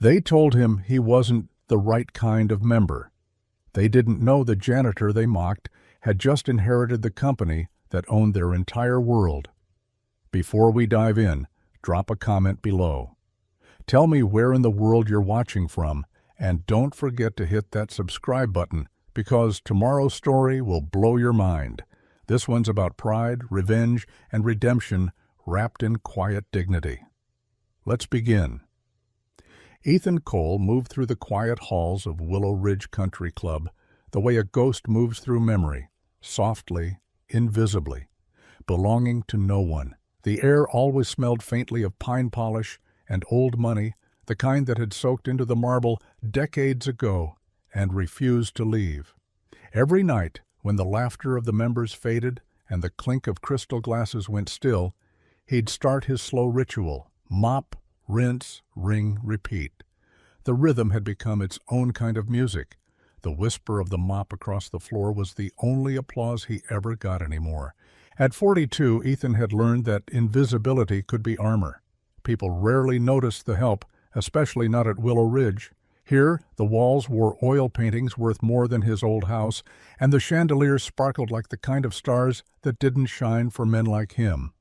They told him he wasn't the right kind of member. They didn't know the janitor they mocked had just inherited the company that owned their entire world. Before we dive in, drop a comment below. Tell me where in the world you're watching from, and don't forget to hit that subscribe button because tomorrow's story will blow your mind. This one's about pride, revenge, and redemption wrapped in quiet dignity. Let's begin. Ethan Cole moved through the quiet halls of Willow Ridge Country Club the way a ghost moves through memory, softly, invisibly, belonging to no one. The air always smelled faintly of pine polish and old money, the kind that had soaked into the marble decades ago and refused to leave. Every night, when the laughter of the members faded and the clink of crystal glasses went still, he'd start his slow ritual: mop, rinse, wring, repeat. The rhythm had become its own kind of music. The whisper of the mop across the floor was the only applause he ever got anymore. At 42, Ethan had learned that invisibility could be armor. People rarely noticed the help, especially not at Willow Ridge. Here, the walls wore oil paintings worth more than his old house, and the chandeliers sparkled like the kind of stars that didn't shine for men like him.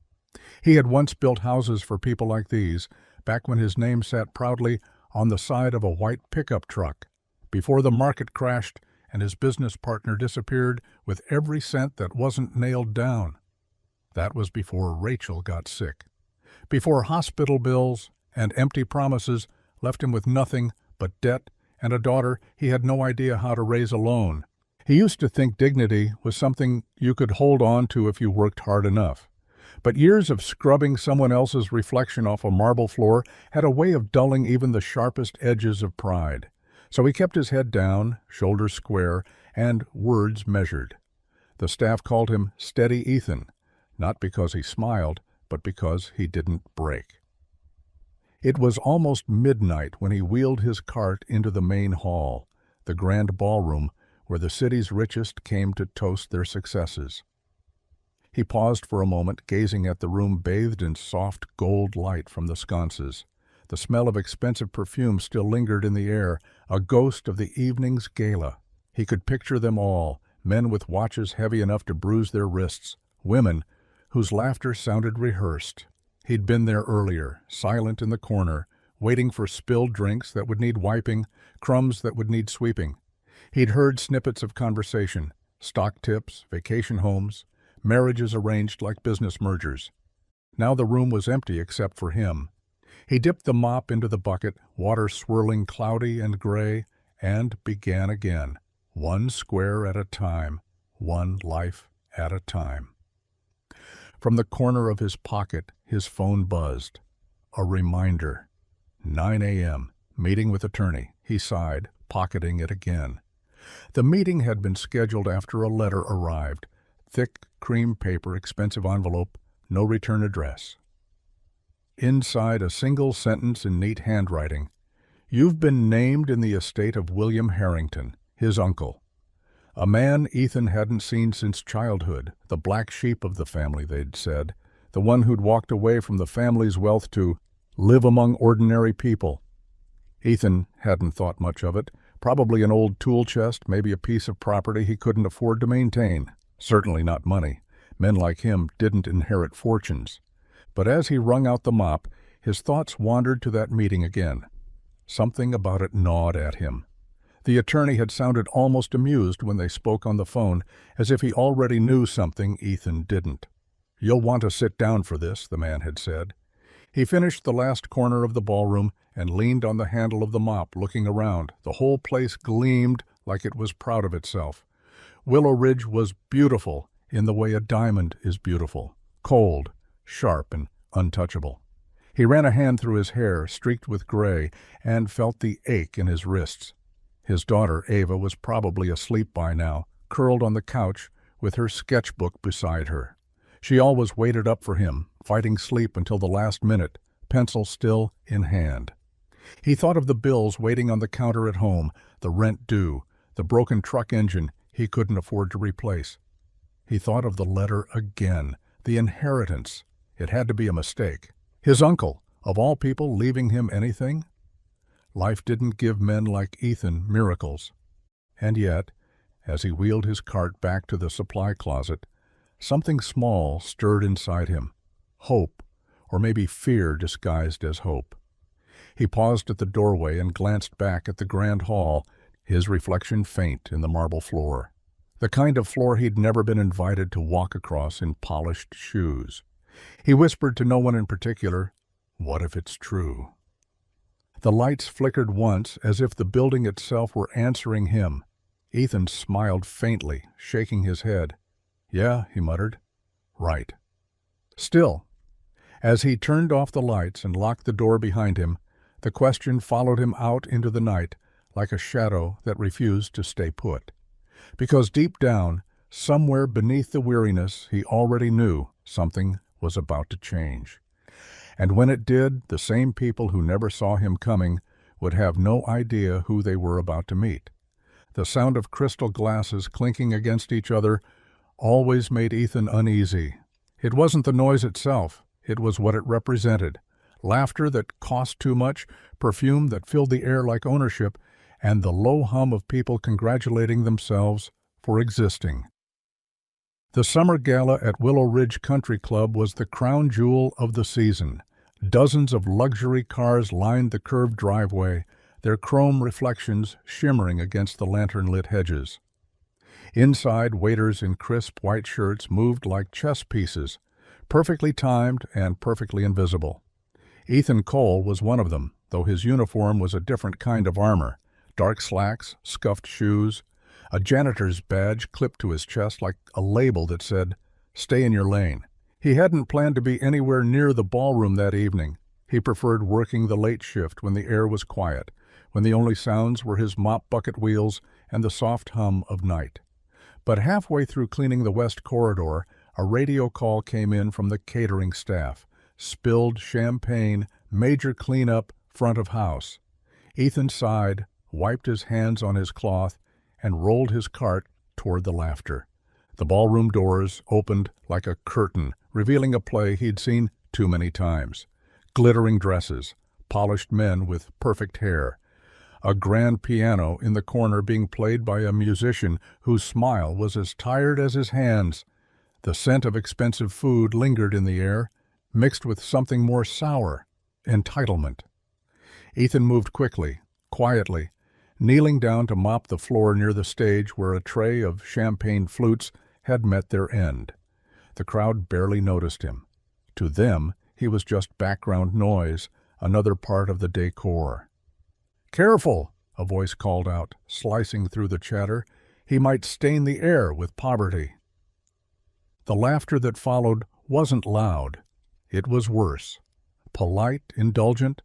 He had once built houses for people like these, back when his name sat proudly on the side of a white pickup truck, before the market crashed and his business partner disappeared with every cent that wasn't nailed down. That was before Rachel got sick, before hospital bills and empty promises left him with nothing but debt and a daughter he had no idea how to raise alone. He used to think dignity was something you could hold on to if you worked hard enough. But years of scrubbing someone else's reflection off a marble floor had a way of dulling even the sharpest edges of pride. So he kept his head down, shoulders square, and words measured. The staff called him Steady Ethan, not because he smiled, but because he didn't break. It was almost midnight when he wheeled his cart into the main hall, the grand ballroom where the city's richest came to toast their successes. He paused for a moment, gazing at the room bathed in soft gold light from the sconces. The smell of expensive perfume still lingered in the air, a ghost of the evening's gala. He could picture them all, men with watches heavy enough to bruise their wrists, women whose laughter sounded rehearsed. He'd been there earlier, silent in the corner, waiting for spilled drinks that would need wiping, crumbs that would need sweeping. He'd heard snippets of conversation, stock tips, vacation homes, marriages arranged like business mergers. Now the room was empty except for him. He dipped the mop into the bucket, water swirling cloudy and gray, and began again, one square at a time, one life at a time. From the corner of his pocket, his phone buzzed. A reminder. 9 a.m., meeting with attorney. He sighed, pocketing it again. The meeting had been scheduled after a letter arrived. Thick cream paper, expensive envelope, no return address. Inside, a single sentence in neat handwriting. You've been named in the estate of William Harrington, his uncle. A man Ethan hadn't seen since childhood, the black sheep of the family, they'd said, the one who'd walked away from the family's wealth to live among ordinary people. Ethan hadn't thought much of it, probably an old tool chest, maybe a piece of property he couldn't afford to maintain. Certainly not money. Men like him didn't inherit fortunes. But as he wrung out the mop, his thoughts wandered to that meeting again. Something about it gnawed at him. The attorney had sounded almost amused when they spoke on the phone, as if he already knew something Ethan didn't. You'll want to sit down for this, the man had said. He finished the last corner of the ballroom and leaned on the handle of the mop, looking around. The whole place gleamed like it was proud of itself. Willow Ridge was beautiful in the way a diamond is beautiful, cold, sharp, and untouchable. He ran a hand through his hair, streaked with gray, and felt the ache in his wrists. His daughter, Ava, was probably asleep by now, curled on the couch with her sketchbook beside her. She always waited up for him, fighting sleep until the last minute, pencil still in hand. He thought of the bills waiting on the counter at home, the rent due, the broken truck engine he couldn't afford to replace. He thought of the letter again, the inheritance. It had to be a mistake. His uncle, of all people, leaving him anything? Life didn't give men like Ethan miracles. And yet, as he wheeled his cart back to the supply closet, something small stirred inside him. Hope, or maybe fear disguised as hope. He paused at the doorway and glanced back at the grand hall, his reflection faint in the marble floor. The kind of floor he'd never been invited to walk across in polished shoes. He whispered to no one in particular, "What if it's true?" The lights flickered once as if the building itself were answering him. Ethan smiled faintly, shaking his head. "Yeah," he muttered. "Right." Still, as he turned off the lights and locked the door behind him, the question followed him out into the night like a shadow that refused to stay put. Because deep down, somewhere beneath the weariness, he already knew something was about to change. And when it did, the same people who never saw him coming would have no idea who they were about to meet. The sound of crystal glasses clinking against each other always made Ethan uneasy. It wasn't the noise itself, it was what it represented. Laughter that cost too much, perfume that filled the air like ownership, and the low hum of people congratulating themselves for existing. The summer gala at Willow Ridge Country Club was the crown jewel of the season. Dozens of luxury cars lined the curved driveway, their chrome reflections shimmering against the lantern-lit hedges. Inside, waiters in crisp white shirts moved like chess pieces, perfectly timed and perfectly invisible. Ethan Cole was one of them, though his uniform was a different kind of armor. Dark slacks, scuffed shoes, a janitor's badge clipped to his chest like a label that said, "Stay in your lane." He hadn't planned to be anywhere near the ballroom that evening. He preferred working the late shift when the air was quiet, when the only sounds were his mop bucket wheels and the soft hum of night. But halfway through cleaning the west corridor, a radio call came in from the catering staff. Spilled champagne, major cleanup, front of house. Ethan sighed, wiped his hands on his cloth, and rolled his cart toward the laughter. The ballroom doors opened like a curtain, revealing a play he'd seen too many times. Glittering dresses, polished men with perfect hair. A grand piano in the corner being played by a musician whose smile was as tired as his hands. The scent of expensive food lingered in the air, mixed with something more sour, entitlement. Ethan moved quickly, quietly, kneeling down to mop the floor near the stage where a tray of champagne flutes had met their end. The crowd barely noticed him. To them, he was just background noise, another part of the decor. "Careful!" a voice called out, slicing through the chatter. "He might stain the air with poverty." The laughter that followed wasn't loud. It was worse. Polite, indulgent,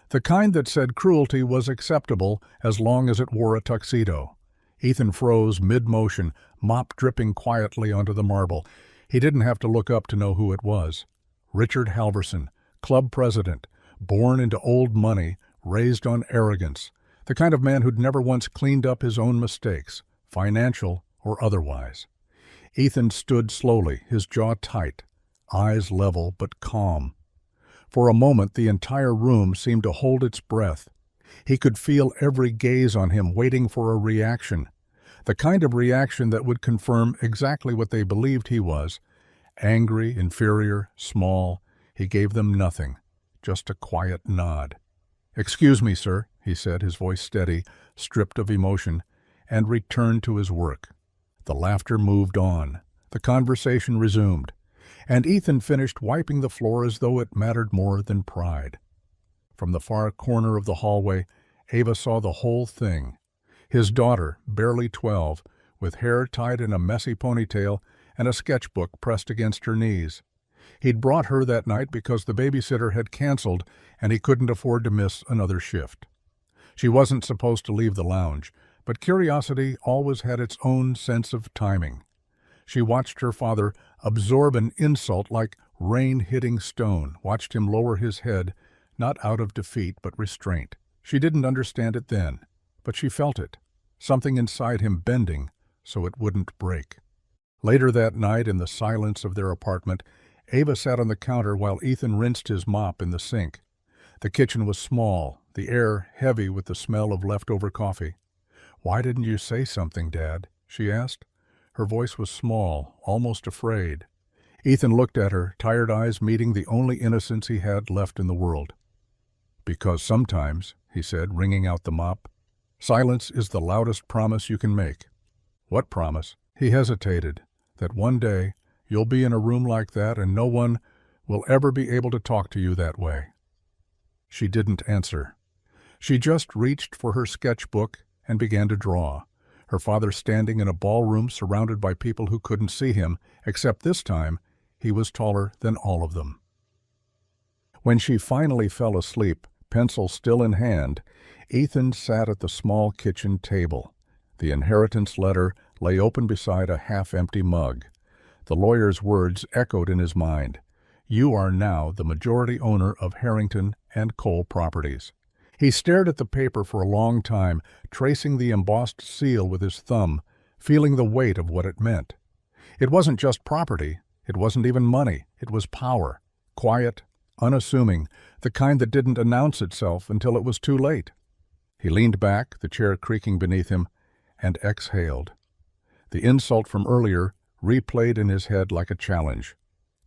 the kind that said cruelty was acceptable as long as it wore a tuxedo. Ethan froze mid-motion, mop dripping quietly onto the marble. He didn't have to look up to know who it was. Richard Halverson, club president, born into old money, raised on arrogance, the kind of man who'd never once cleaned up his own mistakes, financial or otherwise. Ethan stood slowly, his jaw tight, eyes level but calm. For a moment the entire room seemed to hold its breath. He could feel every gaze on him waiting for a reaction, the kind of reaction that would confirm exactly what they believed he was. Angry, inferior, small, he gave them nothing, just a quiet nod. "Excuse me, sir," he said, his voice steady, stripped of emotion, and returned to his work. The laughter moved on. The conversation resumed, and Ethan finished wiping the floor as though it mattered more than pride. From the far corner of the hallway, Ava saw the whole thing. His daughter, barely 12, with hair tied in a messy ponytail and a sketchbook pressed against her knees. He'd brought her that night because the babysitter had canceled and he couldn't afford to miss another shift. She wasn't supposed to leave the lounge, but curiosity always had its own sense of timing. She watched her father absorb an insult like rain hitting stone, watched him lower his head, not out of defeat but restraint. She didn't understand it then, but she felt it, something inside him bending so it wouldn't break. Later that night, in the silence of their apartment, Ava sat on the counter while Ethan rinsed his mop in the sink. The kitchen was small, the air heavy with the smell of leftover coffee. "Why didn't you say something, Dad?" she asked. Her voice was small, almost afraid. Ethan looked at her, tired eyes meeting the only innocence he had left in the world. "Because sometimes," he said, wringing out the mop, "silence is the loudest promise you can make." "What promise?" He hesitated. "That one day you'll be in a room like that and no one will ever be able to talk to you that way." She didn't answer. She just reached for her sketchbook and began to draw, her father standing in a ballroom surrounded by people who couldn't see him, except this time he was taller than all of them. When she finally fell asleep, pencil still in hand, Ethan sat at the small kitchen table. The inheritance letter lay open beside a half-empty mug. The lawyer's words echoed in his mind. "You are now the majority owner of Harrington and Cole Properties." He stared at the paper for a long time, tracing the embossed seal with his thumb, feeling the weight of what it meant. It wasn't just property. It wasn't even money. It was power. Quiet, unassuming, the kind that didn't announce itself until it was too late. He leaned back, the chair creaking beneath him, and exhaled. The insult from earlier replayed in his head like a challenge.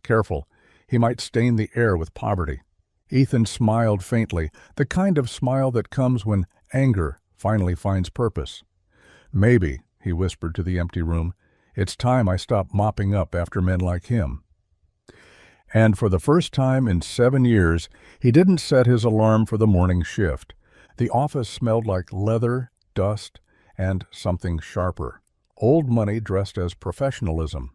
Careful, he might stain the air with poverty. Ethan smiled faintly, the kind of smile that comes when anger finally finds purpose. "Maybe," he whispered to the empty room, "it's time I stopped mopping up after men like him." And for the first time in 7 years, he didn't set his alarm for the morning shift. The office smelled like leather, dust, and something sharper. Old money dressed as professionalism.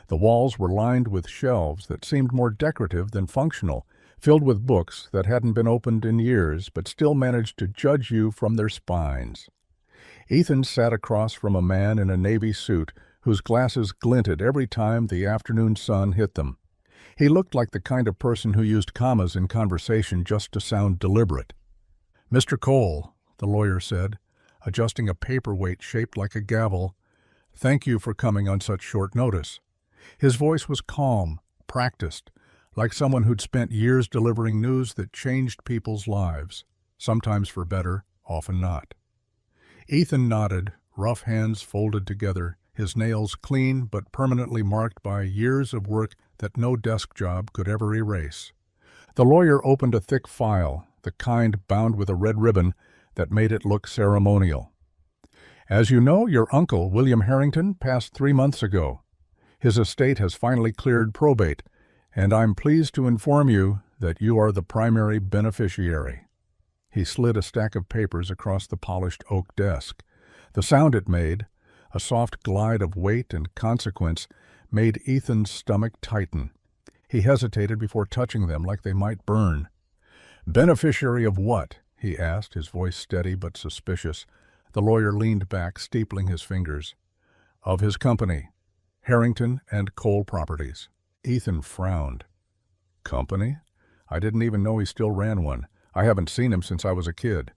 The walls were lined with shelves that seemed more decorative than functional, filled with books that hadn't been opened in years but still managed to judge you from their spines. Ethan sat across from a man in a navy suit whose glasses glinted every time the afternoon sun hit them. He looked like the kind of person who used commas in conversation just to sound deliberate. "Mr. Cole," the lawyer said, adjusting a paperweight shaped like a gavel, "thank you for coming on such short notice." His voice was calm, practiced, like someone who'd spent years delivering news that changed people's lives, sometimes for better, often not. Ethan nodded, rough hands folded together, his nails clean but permanently marked by years of work that no desk job could ever erase. The lawyer opened a thick file, the kind bound with a red ribbon that made it look ceremonial. "As you know, your uncle, William Harrington, passed 3 months ago. His estate has finally cleared probate, and I'm pleased to inform you that you are the primary beneficiary." He slid a stack of papers across the polished oak desk. The sound it made, a soft glide of weight and consequence, made Ethan's stomach tighten. He hesitated before touching them like they might burn. "Beneficiary of what?" he asked, his voice steady but suspicious. The lawyer leaned back, steepling his fingers. "Of his company, Harrington and Cole Properties." Ethan frowned. "Company? I didn't even know he still ran one. I haven't seen him since I was a kid."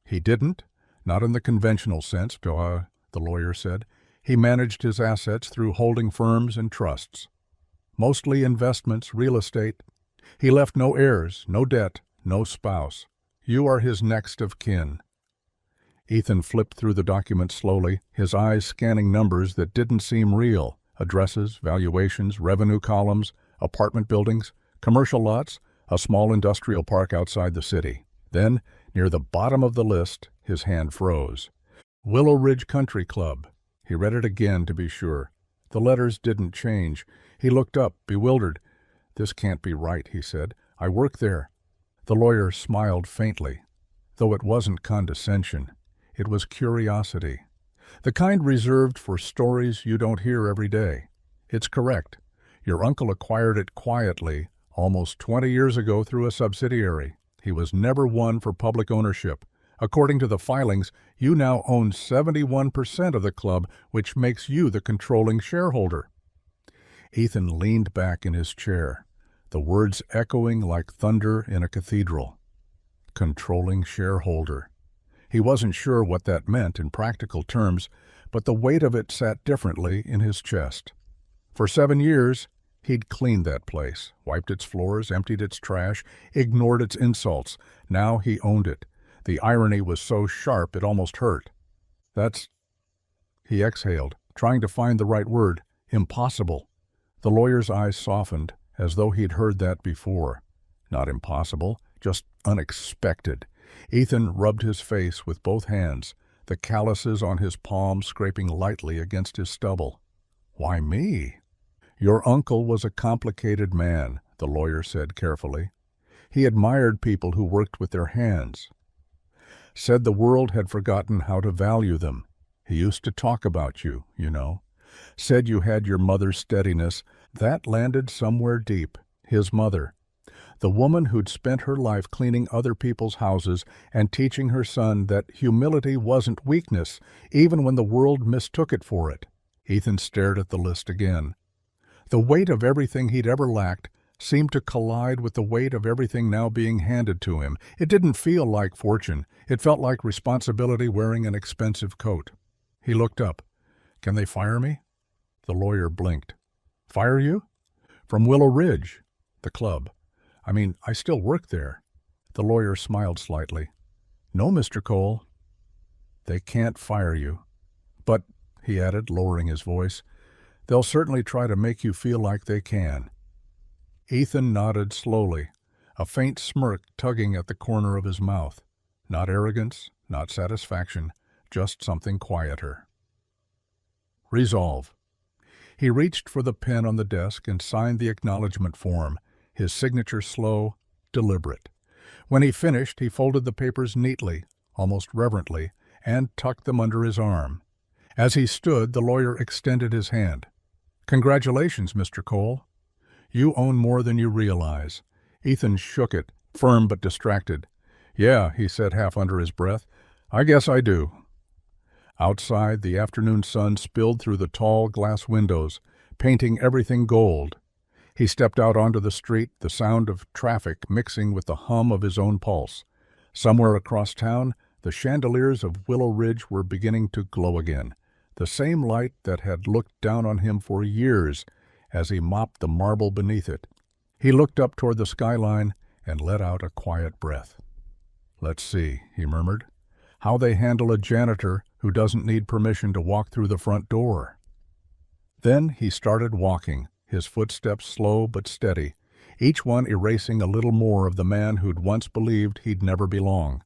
"He didn't? Not in the conventional sense, the lawyer said. He managed his assets through holding firms and trusts. Mostly investments, real estate. He left no heirs, no debt, no spouse. You are his next of kin." Ethan flipped through the document slowly, his eyes scanning numbers that didn't seem real. Addresses, valuations, revenue columns, apartment buildings, commercial lots, a small industrial park outside the city. Then, near the bottom of the list, his hand froze. Willow Ridge Country Club. He read it again to be sure. The letters didn't change. He looked up, bewildered. "This can't be right," he said. "I work there." The lawyer smiled faintly, though it wasn't condescension. It was curiosity. The kind reserved for stories you don't hear every day. It's correct. Your uncle acquired it quietly, almost 20 years ago through a subsidiary. He was never one for public ownership. According to the filings, you now own 71% of the club, which makes you the controlling shareholder. Ethan leaned back in his chair, the words echoing like thunder in a cathedral. Controlling shareholder. He wasn't sure what that meant in practical terms, but the weight of it sat differently in his chest. For 7 years, he'd cleaned that place, wiped its floors, emptied its trash, ignored its insults. Now he owned it. The irony was so sharp it almost hurt. That's, he exhaled, trying to find the right word, impossible. The lawyer's eyes softened, as though he'd heard that before. Not impossible, just unexpected. Ethan rubbed his face with both hands, the calluses on his palms scraping lightly against his stubble. Why me? Your uncle was a complicated man, the lawyer said carefully. He admired people who worked with their hands. Said the world had forgotten how to value them. He used to talk about you, you know. Said you had your mother's steadiness. That landed somewhere deep. His mother. The woman who'd spent her life cleaning other people's houses and teaching her son that humility wasn't weakness, even when the world mistook it for it. Ethan stared at the list again. The weight of everything he'd ever lacked seemed to collide with the weight of everything now being handed to him. It didn't feel like fortune. It felt like responsibility wearing an expensive coat. He looked up. Can they fire me? The lawyer blinked. Fire you? From Willow Ridge, the club. I mean, I still work there. The lawyer smiled slightly. No, Mr. Cole. They can't fire you. But, he added, lowering his voice, they'll certainly try to make you feel like they can. Ethan nodded slowly, a faint smirk tugging at the corner of his mouth. Not arrogance, not satisfaction, just something quieter. Resolve. He reached for the pen on the desk and signed the acknowledgment form, his signature slow, deliberate. When he finished, he folded the papers neatly, almost reverently, and tucked them under his arm. As he stood, the lawyer extended his hand. Congratulations, Mr. Cole. You own more than you realize. Ethan shook it, firm but distracted. Yeah, he said half under his breath. I guess I do. Outside, the afternoon sun spilled through the tall glass windows, painting everything gold. He stepped out onto the street, the sound of traffic mixing with the hum of his own pulse. Somewhere across town, the chandeliers of Willow Ridge were beginning to glow again, the same light that had looked down on him for years as he mopped the marble beneath it. He looked up toward the skyline and let out a quiet breath. Let's see, he murmured, how they handle a janitor who doesn't need permission to walk through the front door. Then he started walking, his footsteps slow but steady, each one erasing a little more of the man who'd once believed he'd never belong.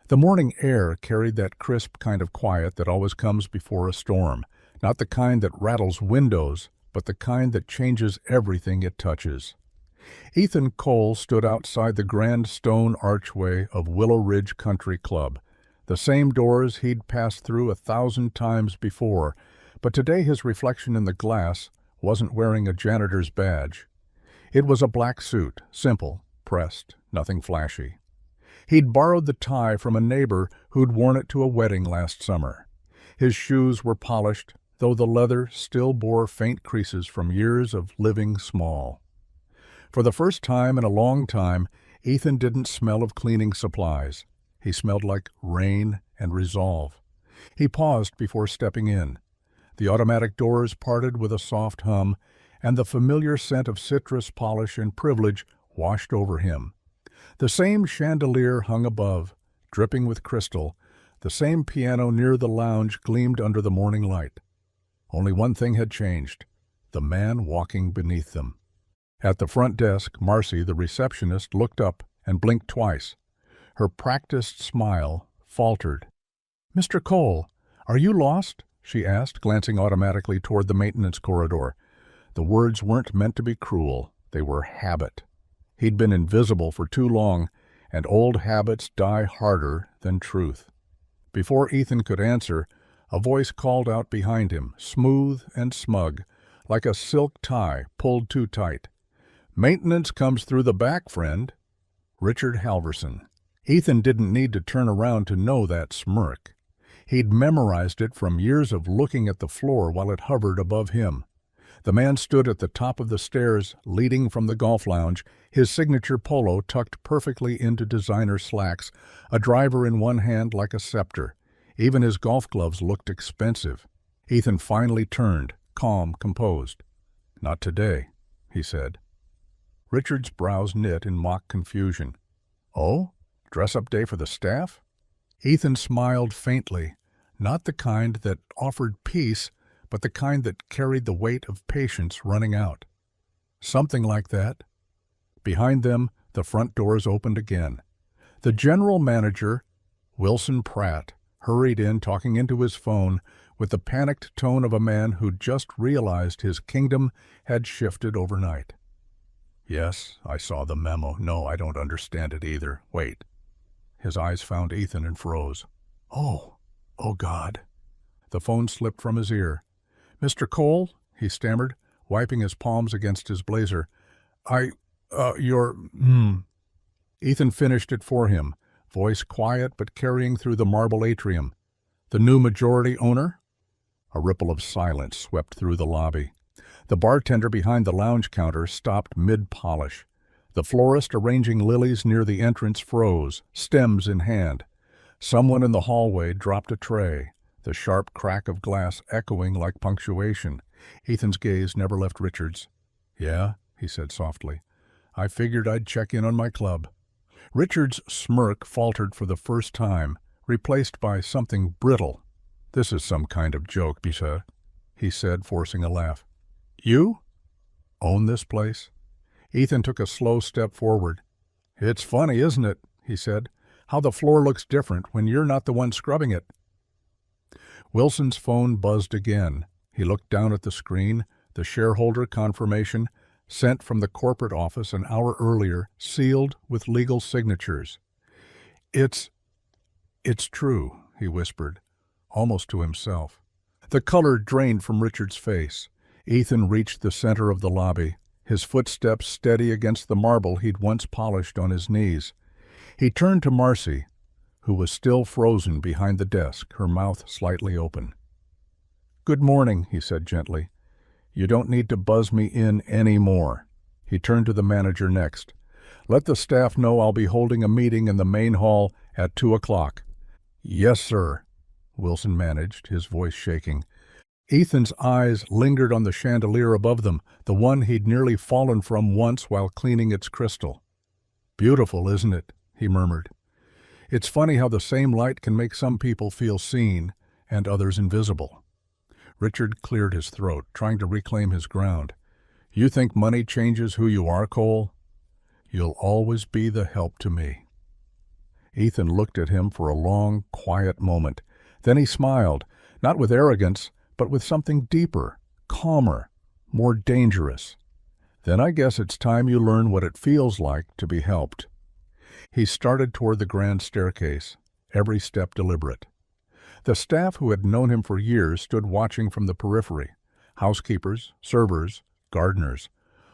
The morning air carried that crisp kind of quiet that always comes before a storm, not the kind that rattles windows, but the kind that changes everything it touches. Ethan Cole stood outside the grand stone archway of Willow Ridge Country Club, the same doors he'd passed through 1,000 times before, but today his reflection in the glass wasn't wearing a janitor's badge. It was a black suit, simple, pressed, nothing flashy. He'd borrowed the tie from a neighbor who'd worn it to a wedding last summer. His shoes were polished, though the leather still bore faint creases from years of living small. For the first time in a long time, Ethan didn't smell of cleaning supplies. He smelled like rain and resolve. He paused before stepping in. The automatic doors parted with a soft hum, and the familiar scent of citrus polish and privilege washed over him. The same chandelier hung above, dripping with crystal. The same piano near the lounge gleamed under the morning light. Only one thing had changed: the man walking beneath them. At the front desk, Marcy, the receptionist, looked up and blinked twice. Her practiced smile faltered. "Mr. Cole, are you lost?" she asked, glancing automatically toward the maintenance corridor. The words weren't meant to be cruel. They were habit. He'd been invisible for too long, and old habits die harder than truth. Before Ethan could answer, a voice called out behind him, smooth and smug, like a silk tie pulled too tight. "Maintenance comes through the back, friend." Richard Halverson. Ethan didn't need to turn around to know that smirk. He'd memorized it from years of looking at the floor while it hovered above him. The man stood at the top of the stairs leading from the golf lounge, his signature polo tucked perfectly into designer slacks, a driver in one hand like a scepter. Even his golf gloves looked expensive. Ethan finally turned, calm, composed. "Not today," he said. Richard's brows knit in mock confusion. "Oh?" Dress-up day for the staff? Ethan smiled faintly, not the kind that offered peace, but the kind that carried the weight of patience running out. Something like that. Behind them, the front doors opened again. The general manager, Wilson Pratt, hurried in, talking into his phone with the panicked tone of a man who'd just realized his kingdom had shifted overnight. Yes, I saw the memo. No, I don't understand it either. Wait. His eyes found Ethan and froze. Oh God. The phone slipped from his ear. Mr. Cole, he stammered, wiping his palms against his blazer. Ethan finished it for him, voice quiet but carrying through the marble atrium. The new majority owner? A ripple of silence swept through the lobby. The bartender behind the lounge counter stopped mid-polish. The florist arranging lilies near the entrance froze, stems in hand. Someone in the hallway dropped a tray, the sharp crack of glass echoing like punctuation. Ethan's gaze never left Richard's. Yeah, he said softly. I figured I'd check in on my club. Richard's smirk faltered for the first time, replaced by something brittle. This is some kind of joke, Bisa, he said, forcing a laugh. You? Own this place? Ethan took a slow step forward. It's funny, isn't it, he said, how the floor looks different when you're not the one scrubbing it. Wilson's phone buzzed again. He looked down at the screen, the shareholder confirmation, sent from the corporate office an hour earlier, sealed with legal signatures. It's true, he whispered, almost to himself. The color drained from Richard's face. Ethan reached the center of the lobby, his footsteps steady against the marble he'd once polished on his knees. He turned to Marcy, who was still frozen behind the desk, her mouth slightly open. Good morning, he said gently. You don't need to buzz me in any more. He turned to the manager next. Let the staff know I'll be holding a meeting in the main hall at 2:00. Yes, sir, Wilson managed, his voice shaking. Ethan's eyes lingered on the chandelier above them, the one he'd nearly fallen from once while cleaning its crystal. Beautiful, isn't it? He murmured. It's funny how the same light can make some people feel seen and others invisible. Richard cleared his throat, trying to reclaim his ground. You think money changes who you are, Cole? You'll always be the help to me. Ethan looked at him for a long, quiet moment. Then he smiled, not with arrogance, but with something deeper, calmer, more dangerous. Then I guess it's time you learn what it feels like to be helped. He started toward the grand staircase, every step deliberate. The staff who had known him for years stood watching from the periphery. Housekeepers, servers, gardeners,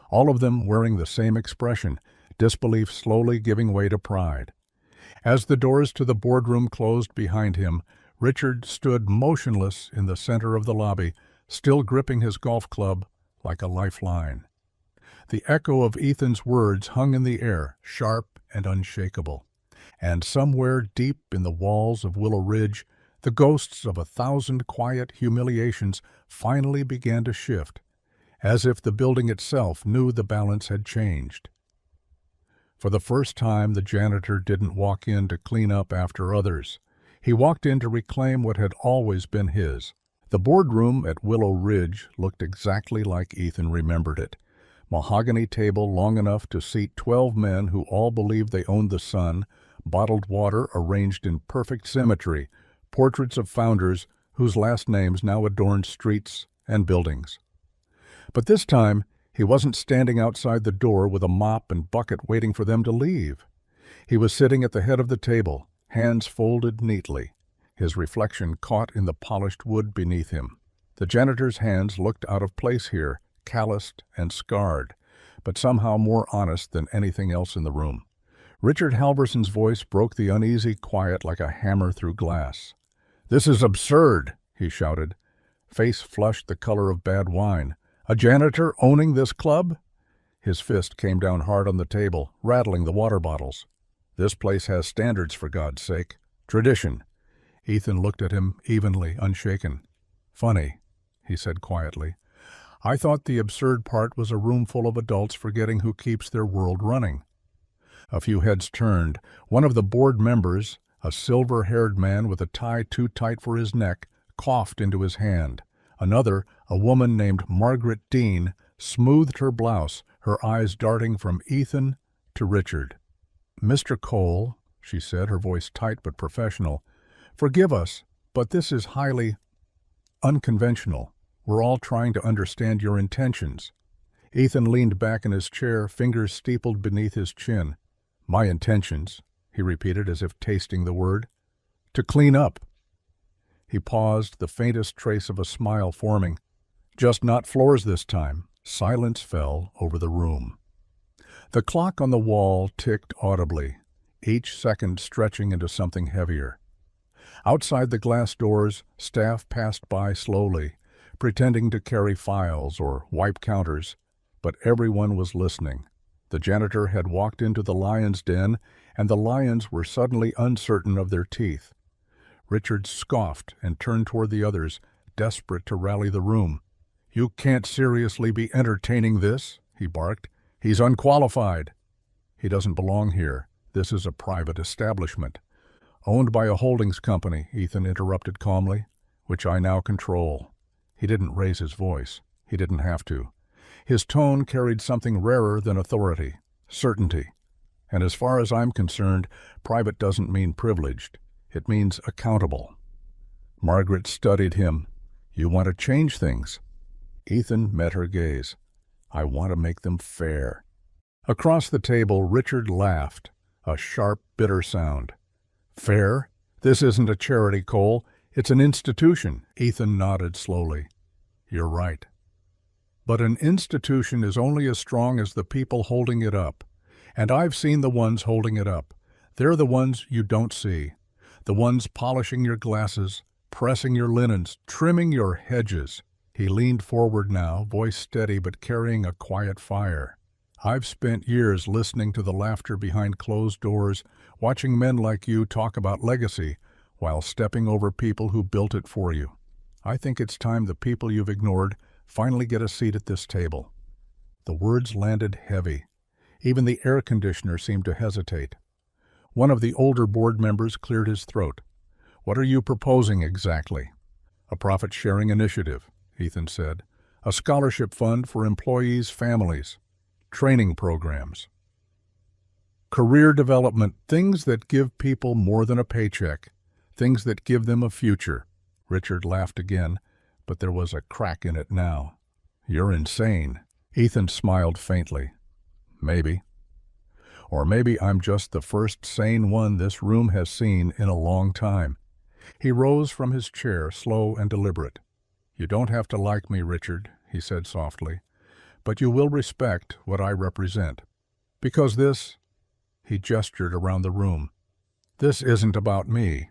all of them wearing the same expression, disbelief slowly giving way to pride. As the doors to the boardroom closed behind him, Richard stood motionless in the center of the lobby, still gripping his golf club like a lifeline. The echo of Ethan's words hung in the air, sharp and unshakable. And somewhere deep in the walls of Willow Ridge, the ghosts of 1,000 quiet humiliations finally began to shift, as if the building itself knew the balance had changed. For the first time, the janitor didn't walk in to clean up after others. He walked in to reclaim what had always been his. The boardroom at Willow Ridge looked exactly like Ethan remembered it. Mahogany table long enough to seat 12 men who all believed they owned the sun, bottled water arranged in perfect symmetry, portraits of founders whose last names now adorned streets and buildings. But this time, he wasn't standing outside the door with a mop and bucket waiting for them to leave. He was sitting at the head of the table, hands folded neatly, his reflection caught in the polished wood beneath him. The janitor's hands looked out of place here, calloused and scarred, but somehow more honest than anything else in the room. Richard Halverson's voice broke the uneasy quiet like a hammer through glass. "This is absurd," he shouted. Face flushed the color of bad wine. "A janitor owning this club?" His fist came down hard on the table, rattling the water bottles. "This place has standards, for God's sake. Tradition." Ethan looked at him evenly, unshaken. "Funny," he said quietly. "I thought the absurd part was a room full of adults forgetting who keeps their world running." A few heads turned. One of the board members, a silver-haired man with a tie too tight for his neck, coughed into his hand. Another, a woman named Margaret Dean, smoothed her blouse, her eyes darting from Ethan to Richard. "Mr. Cole," she said, her voice tight but professional, "forgive us, but this is highly unconventional. We're all trying to understand your intentions." Ethan leaned back in his chair, fingers steepled beneath his chin. "My intentions," he repeated as if tasting the word. "To clean up." He paused, the faintest trace of a smile forming. "Just not floors this time." Silence fell over the room. The clock on the wall ticked audibly, each second stretching into something heavier. Outside the glass doors, staff passed by slowly, pretending to carry files or wipe counters, but everyone was listening. The janitor had walked into the lion's den, and the lions were suddenly uncertain of their teeth. Richard scoffed and turned toward the others, desperate to rally the room. "You can't seriously be entertaining this," he barked. "He's unqualified." "He doesn't belong here. This is a private establishment." "Owned by a holdings company," Ethan interrupted calmly, "which I now control." He didn't raise his voice. He didn't have to. His tone carried something rarer than authority, certainty. And as far as I'm concerned, private doesn't mean privileged. It means accountable. Margaret studied him. "You want to change things." Ethan met her gaze. "I want to make them fair." Across the table, Richard laughed, a sharp, bitter sound. "Fair? This isn't a charity, Cole. It's an institution." Ethan nodded slowly. "You're right. But an institution is only as strong as the people holding it up. And I've seen the ones holding it up. They're the ones you don't see. The ones polishing your glasses, pressing your linens, trimming your hedges." He leaned forward now, voice steady but carrying a quiet fire. "I've spent years listening to the laughter behind closed doors, watching men like you talk about legacy while stepping over people who built it for you. I think it's time the people you've ignored finally get a seat at this table." The words landed heavy. Even the air conditioner seemed to hesitate. One of the older board members cleared his throat. "What are you proposing exactly?" "A profit-sharing initiative," Ethan said. "A scholarship fund for employees' families. Training programs. Career development, things that give people more than a paycheck. Things that give them a future." Richard laughed again, but there was a crack in it now. "You're insane." Ethan smiled faintly. "Maybe. Or maybe I'm just the first sane one this room has seen in a long time." He rose from his chair, slow and deliberate. "You don't have to like me, Richard," he said softly, "but you will respect what I represent. Because this," he gestured around the room, "this isn't about me.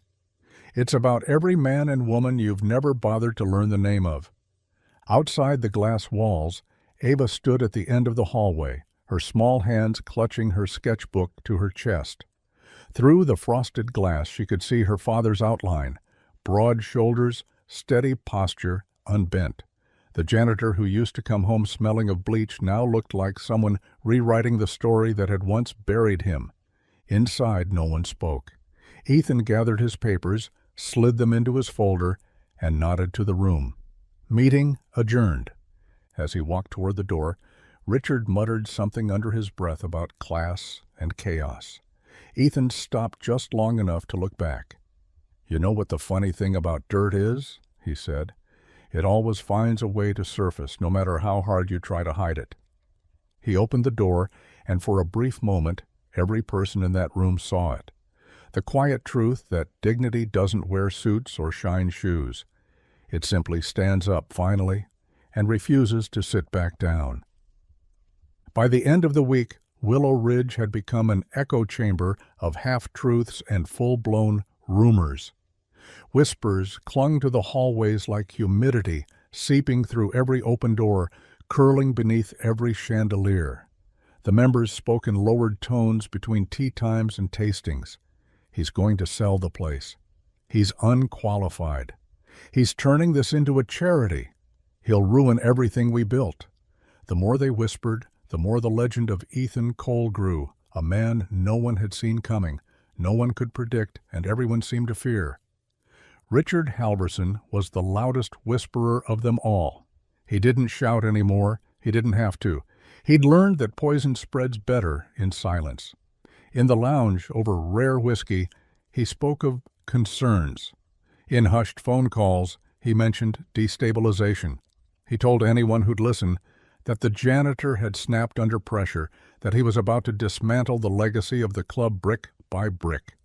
It's about every man and woman you've never bothered to learn the name of." Outside the glass walls, Ava stood at the end of the hallway, her small hands clutching her sketchbook to her chest. Through the frosted glass she could see her father's outline, broad shoulders, steady posture, unbent. The janitor who used to come home smelling of bleach now looked like someone rewriting the story that had once buried him. Inside, no one spoke. Ethan gathered his papers, slid them into his folder, and nodded to the room. Meeting adjourned. As he walked toward the door, Richard muttered something under his breath about class and chaos. Ethan stopped just long enough to look back. "You know what the funny thing about dirt is?" he said. "It always finds a way to surface, no matter how hard you try to hide it." He opened the door, and for a brief moment, every person in that room saw it. The quiet truth that dignity doesn't wear suits or shine shoes. It simply stands up finally and refuses to sit back down. By the end of the week, Willow Ridge had become an echo chamber of half-truths and full-blown rumors. Whispers clung to the hallways like humidity, seeping through every open door, curling beneath every chandelier. The members spoke in lowered tones between tea times and tastings. "He's going to sell the place. He's unqualified. He's turning this into a charity. He'll ruin everything we built." The more they whispered, the more the legend of Ethan Cole grew, a man no one had seen coming, no one could predict, and everyone seemed to fear. Richard Halverson was the loudest whisperer of them all. He didn't shout anymore. He didn't have to. He'd learned that poison spreads better in silence. In the lounge, over rare whiskey, he spoke of concerns. In hushed phone calls, he mentioned destabilization. He told anyone who'd listen that the janitor had snapped under pressure, that he was about to dismantle the legacy of the club brick by brick.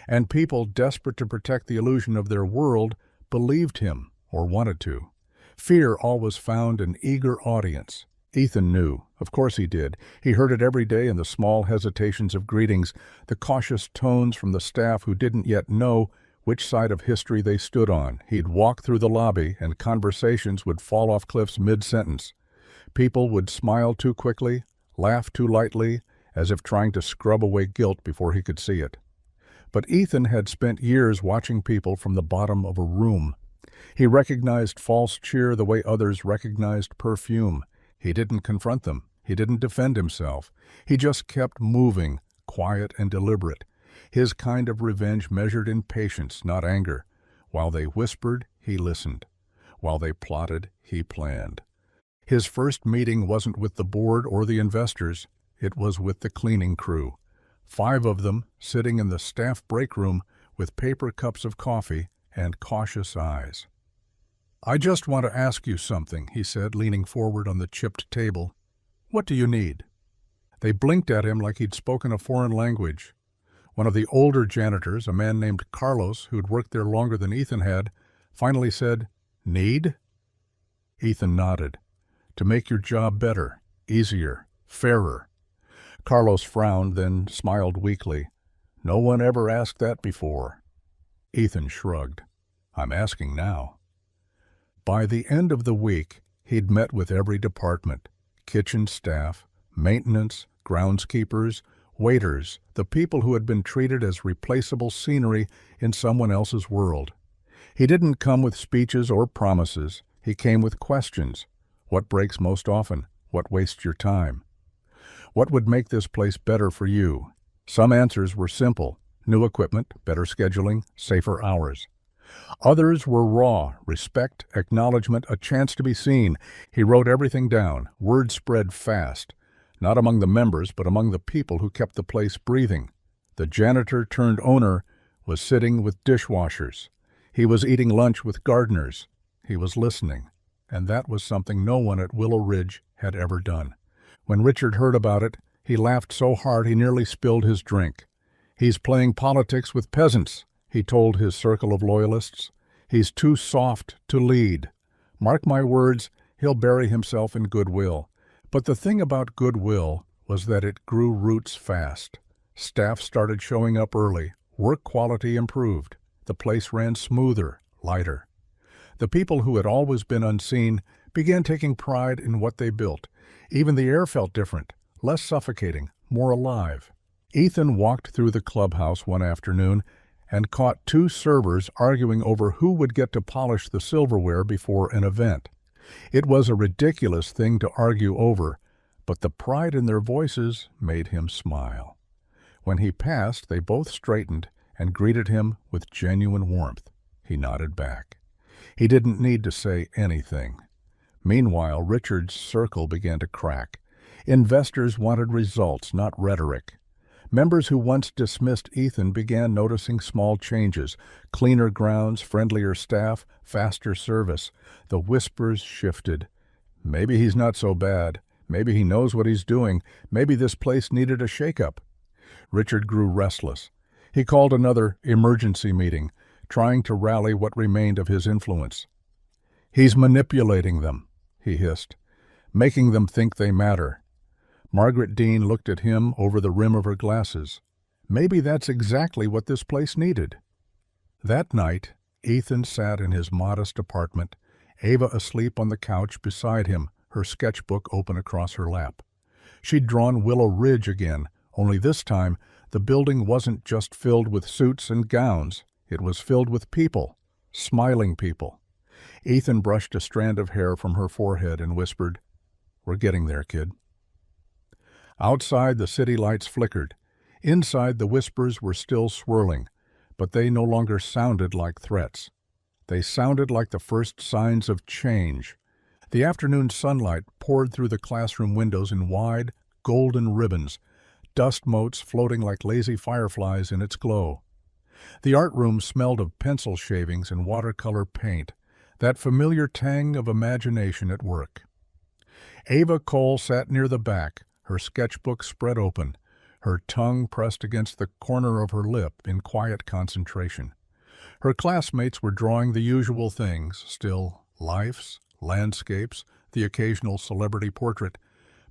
And people, desperate to protect the illusion of their world, believed him, or wanted to. Fear always found an eager audience. Ethan knew. Of course he did. He heard it every day in the small hesitations of greetings, the cautious tones from the staff who didn't yet know which side of history they stood on. He'd walk through the lobby, and conversations would fall off cliffs mid-sentence. People would smile too quickly, laugh too lightly, as if trying to scrub away guilt before he could see it. But Ethan had spent years watching people from the bottom of a room. He recognized false cheer the way others recognized perfume. He didn't confront them. He didn't defend himself. He just kept moving, quiet and deliberate. His kind of revenge measured in patience, not anger. While they whispered, he listened. While they plotted, he planned. His first meeting wasn't with the board or the investors. It was with the cleaning crew. 5 of them sitting in the staff break room with paper cups of coffee and cautious eyes. "I just want to ask you something," he said, leaning forward on the chipped table. "What do you need?" They blinked at him like he'd spoken a foreign language. One of the older janitors, a man named Carlos, who'd worked there longer than Ethan had, finally said, "Need?" Ethan nodded. "To make your job better, easier, fairer." Carlos frowned, then smiled weakly. "No one ever asked that before." Ethan shrugged. "I'm asking now." By the end of the week, he'd met with every department: kitchen staff, maintenance, groundskeepers, waiters, the people who had been treated as replaceable scenery in someone else's world. He didn't come with speeches or promises. He came with questions. What breaks most often? What wastes your time? What would make this place better for you? Some answers were simple: new equipment, better scheduling, safer hours. Others were raw: respect, acknowledgement, a chance to be seen. He wrote everything down. Word spread fast, not among the members, but among the people who kept the place breathing. The janitor-turned-owner was sitting with dishwashers. He was eating lunch with gardeners. He was listening, and that was something no one at Willow Ridge had ever done. When Richard heard about it, he laughed so hard he nearly spilled his drink. "He's playing politics with peasants," he told his circle of loyalists. "He's too soft to lead. Mark my words, he'll bury himself in goodwill." But the thing about goodwill was that it grew roots fast. Staff started showing up early. Work quality improved. The place ran smoother, lighter. The people who had always been unseen began taking pride in what they built. Even the air felt different, less suffocating, more alive. Ethan walked through the clubhouse one afternoon and caught 2 servers arguing over who would get to polish the silverware before an event. It was a ridiculous thing to argue over, but the pride in their voices made him smile. When he passed, they both straightened and greeted him with genuine warmth. He nodded back. He didn't need to say anything. Meanwhile, Richard's circle began to crack. Investors wanted results, not rhetoric. Members who once dismissed Ethan began noticing small changes: cleaner grounds, friendlier staff, faster service. The whispers shifted. Maybe he's not so bad. Maybe he knows what he's doing. Maybe this place needed a shakeup. Richard grew restless. He called another emergency meeting, trying to rally what remained of his influence. "He's manipulating them," he hissed, "making them think they matter." Margaret Dean looked at him over the rim of her glasses. Maybe that's exactly what this place needed. That night, Ethan sat in his modest apartment, Ava asleep on the couch beside him, her sketchbook open across her lap. She'd drawn Willow Ridge again, only this time the building wasn't just filled with suits and gowns. It was filled with people, smiling people. Ethan brushed a strand of hair from her forehead and whispered, "We're getting there, kid." Outside, the city lights flickered. Inside, the whispers were still swirling, but they no longer sounded like threats. They sounded like the first signs of change. The afternoon sunlight poured through the classroom windows in wide, golden ribbons, dust motes floating like lazy fireflies in its glow. The art room smelled of pencil shavings and watercolor paint, that familiar tang of imagination at work. Ava Cole sat near the back, her sketchbook spread open, her tongue pressed against the corner of her lip in quiet concentration. Her classmates were drawing the usual things, still lifes, landscapes, the occasional celebrity portrait,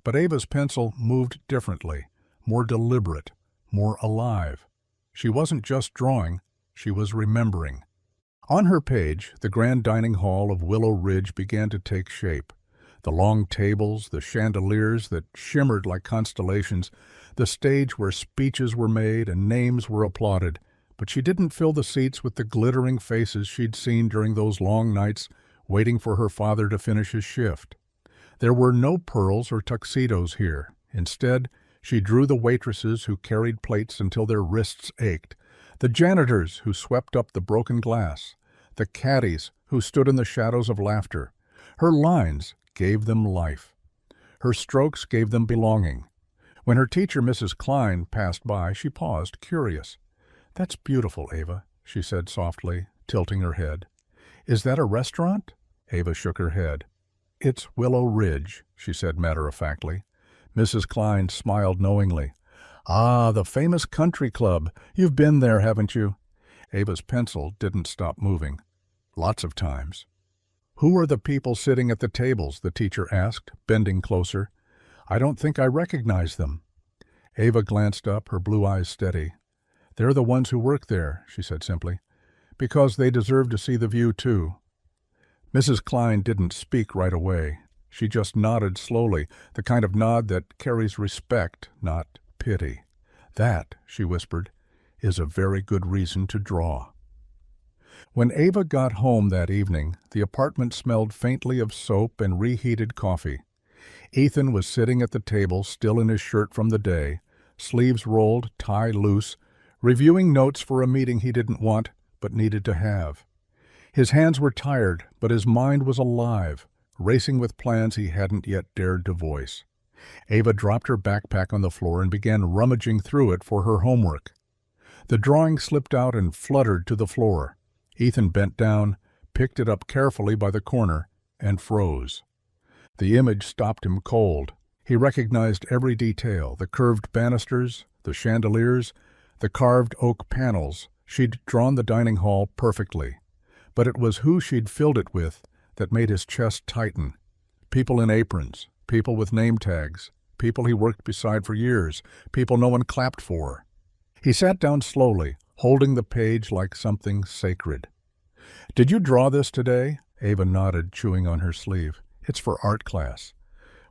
but Ava's pencil moved differently, more deliberate, more alive. She wasn't just drawing, she was remembering. On her page, the grand dining hall of Willow Ridge began to take shape. The long tables, the chandeliers that shimmered like constellations, the stage where speeches were made and names were applauded, but she didn't fill the seats with the glittering faces she'd seen during those long nights waiting for her father to finish his shift. There were no pearls or tuxedos here. Instead, she drew the waitresses who carried plates until their wrists ached, the janitors who swept up the broken glass, the caddies who stood in the shadows of laughter. Her lines gave them life. Her strokes gave them belonging. When her teacher, Mrs. Klein, passed by, she paused, curious. "That's beautiful, Ava," she said softly, tilting her head. "Is that a restaurant?" Ava shook her head. "It's Willow Ridge," she said matter-of-factly. Mrs. Klein smiled knowingly. "Ah, the famous country club. You've been there, haven't you?" Ava's pencil didn't stop moving. "Lots of times." "Who are the people sitting at the tables?" the teacher asked, bending closer. "I don't think I recognize them." Ava glanced up, her blue eyes steady. "They're the ones who work there," she said simply, "because they deserve to see the view, too." Mrs. Klein didn't speak right away. She just nodded slowly, the kind of nod that carries respect, not pity. "That," she whispered, "is a very good reason to draw." When Ava got home that evening, the apartment smelled faintly of soap and reheated coffee. Ethan was sitting at the table, still in his shirt from the day, sleeves rolled, tie loose, reviewing notes for a meeting he didn't want but needed to have. His hands were tired, but his mind was alive, racing with plans he hadn't yet dared to voice. Ava dropped her backpack on the floor and began rummaging through it for her homework. The drawing slipped out and fluttered to the floor. Ethan bent down, picked it up carefully by the corner, and froze. The image stopped him cold. He recognized every detail, the curved banisters, the chandeliers, the carved oak panels. She'd drawn the dining hall perfectly. But it was who she'd filled it with that made his chest tighten. People in aprons, people with name tags, people he worked beside for years, people no one clapped for. He sat down slowly, holding the page like something sacred. "Did you draw this today?" Ava nodded, chewing on her sleeve. "It's for art class."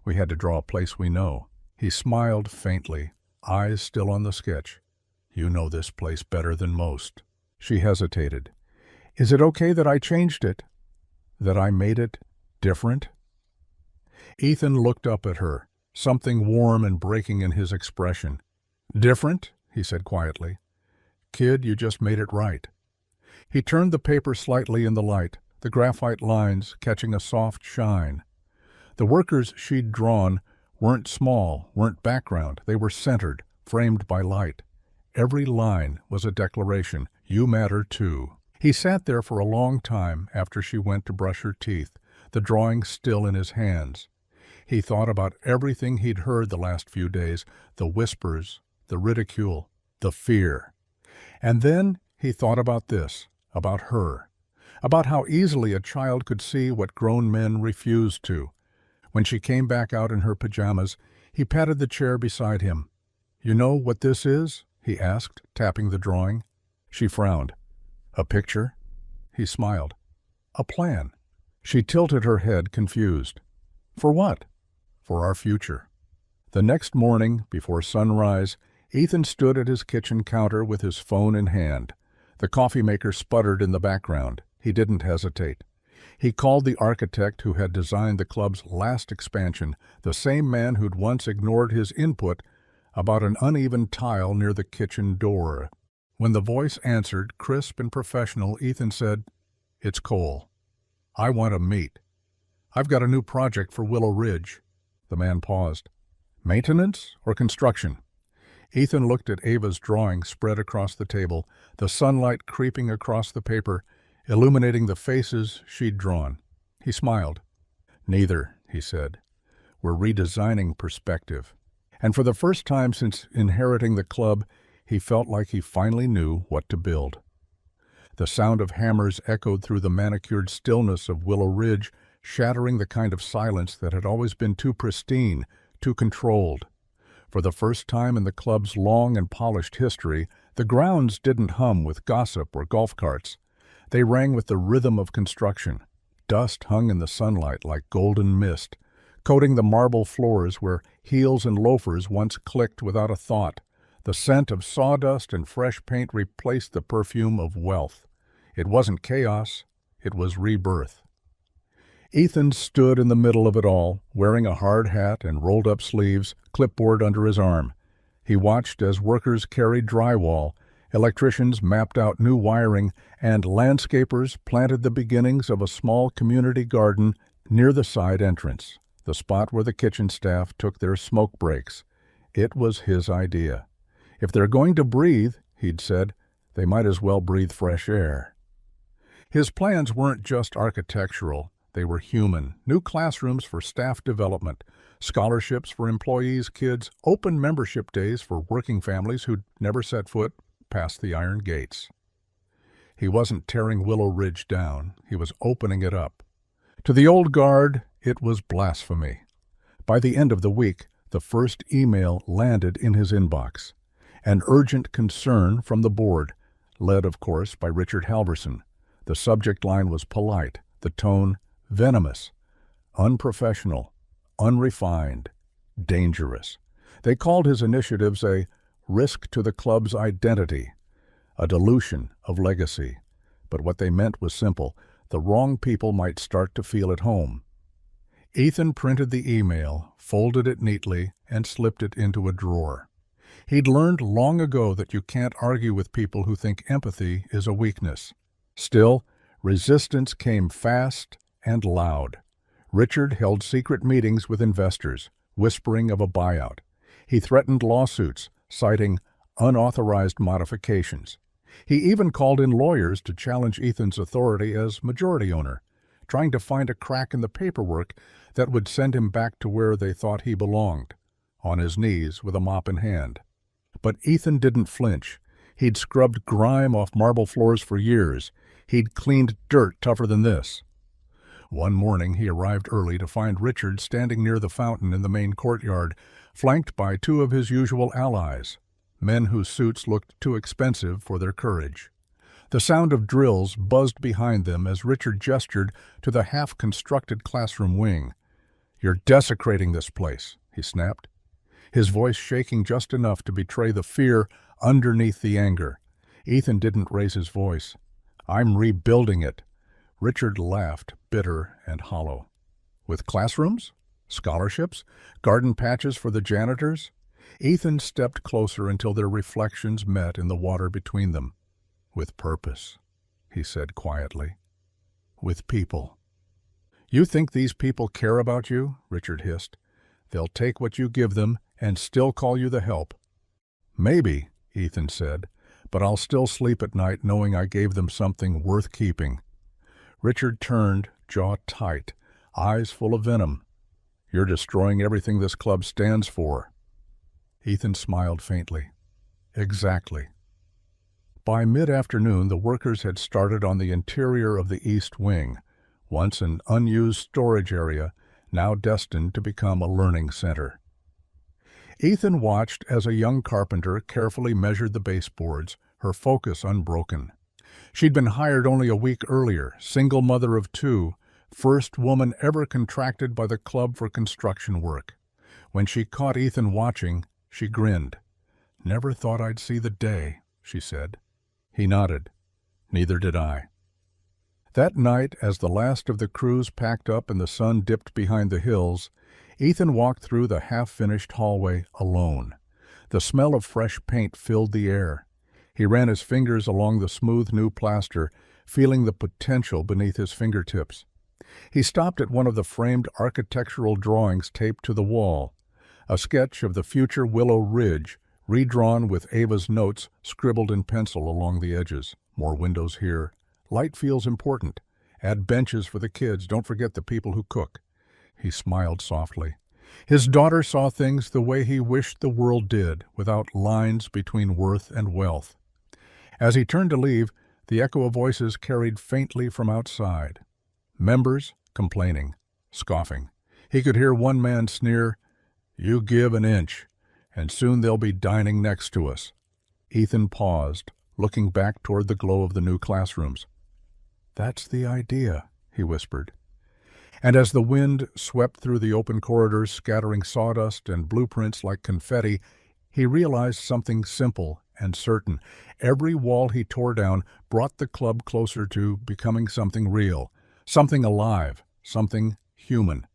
"We had to draw a place we know." He smiled faintly, eyes still on the sketch. "You know this place better than most." She hesitated. "Is it okay that I changed it? That I made it different?" Ethan looked up at her, something warm and breaking in his expression. "Different?" he said quietly. "Kid, you just made it right." He turned the paper slightly in the light, the graphite lines catching a soft shine. The workers she'd drawn weren't small, weren't background. They were centered, framed by light. Every line was a declaration. You matter too. He sat there for a long time after she went to brush her teeth, the drawing still in his hands. He thought about everything he'd heard the last few days, the whispers, the ridicule, the fear. And then he thought about this, about her, about how easily a child could see what grown men refused to. When she came back out in her pajamas, he patted the chair beside him. "You know what this is?" he asked, tapping the drawing. She frowned. "A picture?" He smiled. "A plan." She tilted her head, confused. "For what?" "For our future." The next morning, before sunrise, Ethan stood at his kitchen counter with his phone in hand. The coffee maker sputtered in the background. He didn't hesitate. He called the architect who had designed the club's last expansion, the same man who'd once ignored his input about an uneven tile near the kitchen door. When the voice answered, crisp and professional, Ethan said, "It's Cole. I want to meet. I've got a new project for Willow Ridge." The man paused. "Maintenance or construction?" Ethan looked at Ava's drawing spread across the table, the sunlight creeping across the paper, illuminating the faces she'd drawn. He smiled. "Neither," he said. "We're redesigning perspective." And for the first time since inheriting the club, he felt like he finally knew what to build. The sound of hammers echoed through the manicured stillness of Willow Ridge, shattering the kind of silence that had always been too pristine, too controlled. For the first time in the club's long and polished history, the grounds didn't hum with gossip or golf carts. They rang with the rhythm of construction. Dust hung in the sunlight like golden mist, coating the marble floors where heels and loafers once clicked without a thought. The scent of sawdust and fresh paint replaced the perfume of wealth. It wasn't chaos, it was rebirth. Ethan stood in the middle of it all, wearing a hard hat and rolled-up sleeves, clipboard under his arm. He watched as workers carried drywall, electricians mapped out new wiring, and landscapers planted the beginnings of a small community garden near the side entrance, the spot where the kitchen staff took their smoke breaks. It was his idea. If they're going to breathe, he'd said, they might as well breathe fresh air. His plans weren't just architectural. They were human. New classrooms for staff development, scholarships for employees' kids, open membership days for working families who'd never set foot past the iron gates. He wasn't tearing Willow Ridge down. He was opening it up. To the old guard, it was blasphemy. By the end of the week, the first email landed in his inbox. An urgent concern from the board, led, of course, by Richard Halverson. The subject line was polite, the tone venomous, unprofessional, unrefined, dangerous. They called his initiatives a risk to the club's identity, a dilution of legacy. But what they meant was simple. The wrong people might start to feel at home. Ethan printed the email, folded it neatly, and slipped it into a drawer. He'd learned long ago that you can't argue with people who think empathy is a weakness. Still, resistance came fast and loud. Richard held secret meetings with investors, whispering of a buyout. He threatened lawsuits, citing unauthorized modifications. He even called in lawyers to challenge Ethan's authority as majority owner, trying to find a crack in the paperwork that would send him back to where they thought he belonged, on his knees with a mop in hand. But Ethan didn't flinch. He'd scrubbed grime off marble floors for years. He'd cleaned dirt tougher than this. One morning he arrived early to find Richard standing near the fountain in the main courtyard, flanked by two of his usual allies, men whose suits looked too expensive for their courage. The sound of drills buzzed behind them as Richard gestured to the half-constructed classroom wing. "You're desecrating this place," he snapped, his voice shaking just enough to betray the fear underneath the anger. Ethan didn't raise his voice. "I'm rebuilding it." Richard laughed, bitter and hollow. "With classrooms? Scholarships? Garden patches for the janitors?" Ethan stepped closer until their reflections met in the water between them. "With purpose," he said quietly. "With people." "You think these people care about you?" Richard hissed. "They'll take what you give them and still call you the help." "Maybe," Ethan said, "but I'll still sleep at night knowing I gave them something worth keeping." Richard turned, jaw tight, eyes full of venom. "You're destroying everything this club stands for." Ethan smiled faintly. "Exactly." By mid-afternoon, the workers had started on the interior of the East Wing, once an unused storage area, now destined to become a learning center. Ethan watched as a young carpenter carefully measured the baseboards, her focus unbroken. She'd been hired only a week earlier, single mother of two, first woman ever contracted by the club for construction work. When she caught Ethan watching, she grinned. "Never thought I'd see the day," she said. He nodded. "Neither did I." That night, as the last of the crews packed up and the sun dipped behind the hills, Ethan walked through the half-finished hallway alone. The smell of fresh paint filled the air. He ran his fingers along the smooth new plaster, feeling the potential beneath his fingertips. He stopped at one of the framed architectural drawings taped to the wall, a sketch of the future Willow Ridge, redrawn with Ava's notes scribbled in pencil along the edges. More windows here. Light feels important. Add benches for the kids. Don't forget the people who cook. He smiled softly. His daughter saw things the way he wished the world did, without lines between worth and wealth. As he turned to leave, the echo of voices carried faintly from outside. Members complaining, scoffing. He could hear one man sneer, "You give an inch, and soon they'll be dining next to us." Ethan paused, looking back toward the glow of the new classrooms. "That's the idea," he whispered. And as the wind swept through the open corridors, scattering sawdust and blueprints like confetti, he realized something simple and certain. Every wall he tore down brought the club closer to becoming something real, something alive, something human.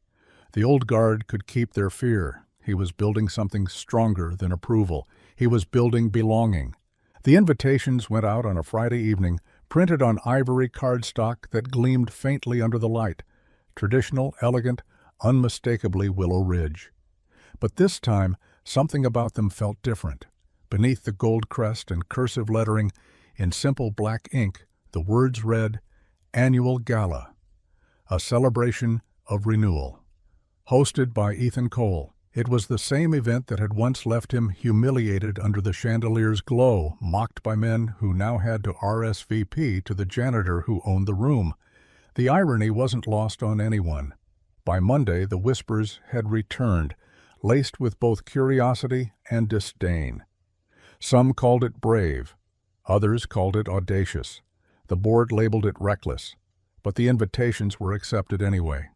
The old guard could keep their fear. He was building something stronger than approval. He was building belonging. The invitations went out on a Friday evening, printed on ivory cardstock that gleamed faintly under the light. Traditional, elegant, unmistakably Willow Ridge. But this time, something about them felt different. Beneath the gold crest and cursive lettering, in simple black ink, the words read, "Annual Gala, a celebration of renewal." Hosted by Ethan Cole, it was the same event that had once left him humiliated under the chandelier's glow, mocked by men who now had to RSVP to the janitor who owned the room. The irony wasn't lost on anyone. By Monday, the whispers had returned, laced with both curiosity and disdain. Some called it brave. Others called it audacious. The board labeled it reckless. But the invitations were accepted anyway.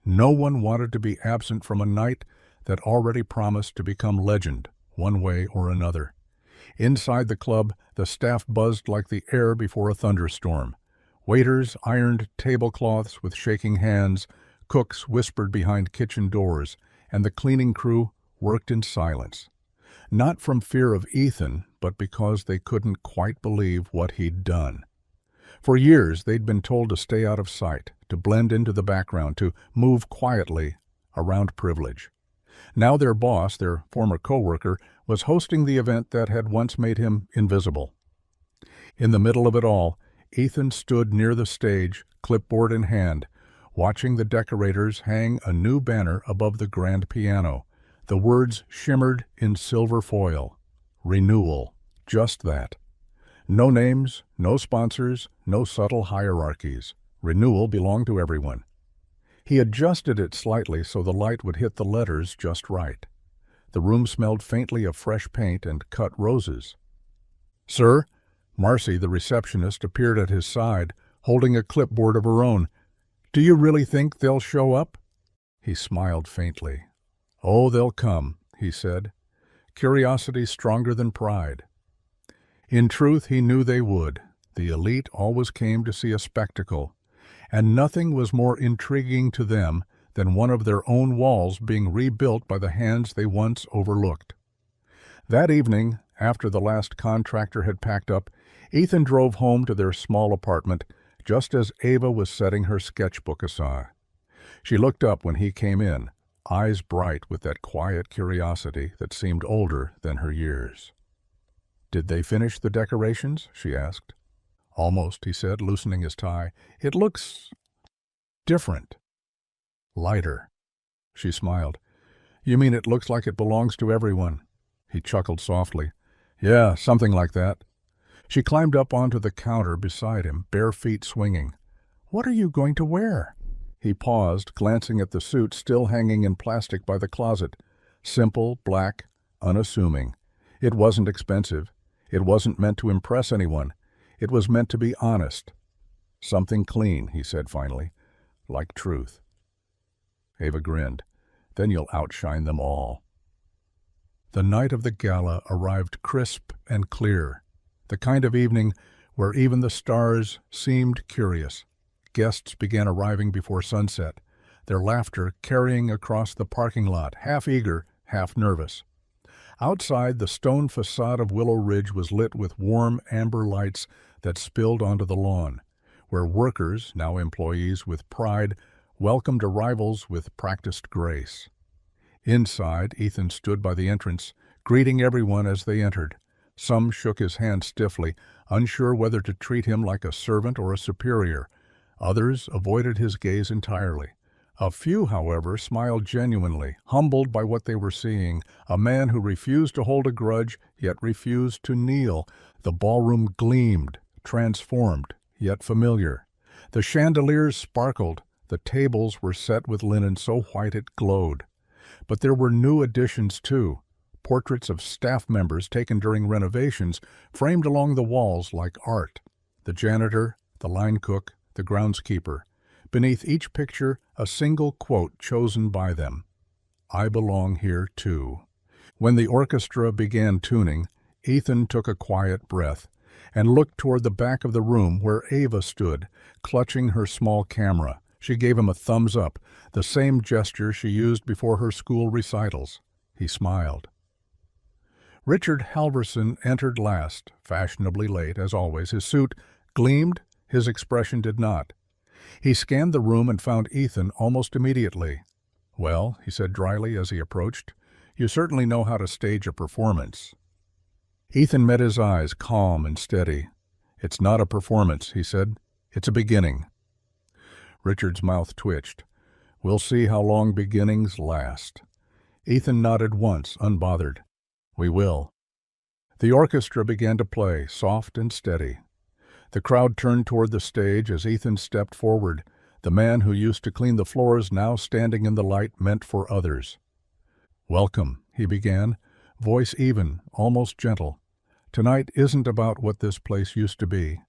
No one wanted to be absent from a night that already promised to become legend, one way or another. Inside the club, the staff buzzed like the air before a thunderstorm. Waiters ironed tablecloths with shaking hands, cooks whispered behind kitchen doors, and the cleaning crew worked in silence. Not from fear of Ethan, but because they couldn't quite believe what he'd done. For years, they'd been told to stay out of sight, to blend into the background, to move quietly around privilege. Now their boss, their former co-worker, was hosting the event that had once made him invisible. In the middle of it all, Ethan stood near the stage, clipboard in hand, watching the decorators hang a new banner above the grand piano. The words shimmered in silver foil. Renewal. Just that. No names, no sponsors, no subtle hierarchies. Renewal belonged to everyone. He adjusted it slightly so the light would hit the letters just right. The room smelled faintly of fresh paint and cut roses. "Sir?" Marcy, the receptionist, appeared at his side, holding a clipboard of her own. "Do you really think they'll show up?" He smiled faintly. "Oh, they'll come," he said. Curiosity stronger than pride. In truth, he knew they would. The elite always came to see a spectacle, and nothing was more intriguing to them than one of their own walls being rebuilt by the hands they once overlooked. That evening, after the last contractor had packed up, Ethan drove home to their small apartment just as Ava was setting her sketchbook aside. She looked up when he came in, eyes bright with that quiet curiosity that seemed older than her years. "Did they finish the decorations?" she asked. "Almost," he said, loosening his tie. "It looks different. Lighter." She smiled. "You mean it looks like it belongs to everyone?" He chuckled softly. "Yeah, something like that." She climbed up onto the counter beside him, bare feet swinging. "What are you going to wear?" He paused, glancing at the suit still hanging in plastic by the closet. Simple, black, unassuming. It wasn't expensive. It wasn't meant to impress anyone. It was meant to be honest. "Something clean," he said finally, "like truth." Ava grinned. "Then you'll outshine them all." The night of the gala arrived crisp and clear, the kind of evening where even the stars seemed curious. Guests began arriving before sunset, their laughter carrying across the parking lot, half eager, half nervous. Outside, the stone facade of Willow Ridge was lit with warm amber lights that spilled onto the lawn, where workers, now employees with pride, welcomed arrivals with practiced grace. Inside, Ethan stood by the entrance, greeting everyone as they entered. Some shook his hand stiffly, unsure whether to treat him like a servant or a superior. Others avoided his gaze entirely. A few, however, smiled genuinely, humbled by what they were seeing, a man who refused to hold a grudge, yet refused to kneel. The ballroom gleamed, transformed, yet familiar. The chandeliers sparkled, the tables were set with linen so white it glowed. But there were new additions, too. Portraits of staff members taken during renovations framed along the walls like art. The janitor, the line cook, the groundskeeper. Beneath each picture, a single quote chosen by them. "I belong here, too." When the orchestra began tuning, Ethan took a quiet breath and looked toward the back of the room where Ava stood, clutching her small camera. She gave him a thumbs up, the same gesture she used before her school recitals. He smiled. Richard Halverson entered last, fashionably late, as always. His suit gleamed, his expression did not. He scanned the room and found Ethan almost immediately. "Well," he said dryly as he approached, "you certainly know how to stage a performance." Ethan met his eyes, calm and steady. "It's not a performance," he said. "It's a beginning." Richard's mouth twitched. "We'll see how long beginnings last." Ethan nodded once, unbothered. "We will." The orchestra began to play, soft and steady. The crowd turned toward the stage as Ethan stepped forward, the man who used to clean the floors now standing in the light meant for others. "Welcome," he began, voice even, almost gentle. "Tonight isn't about what this place used to be.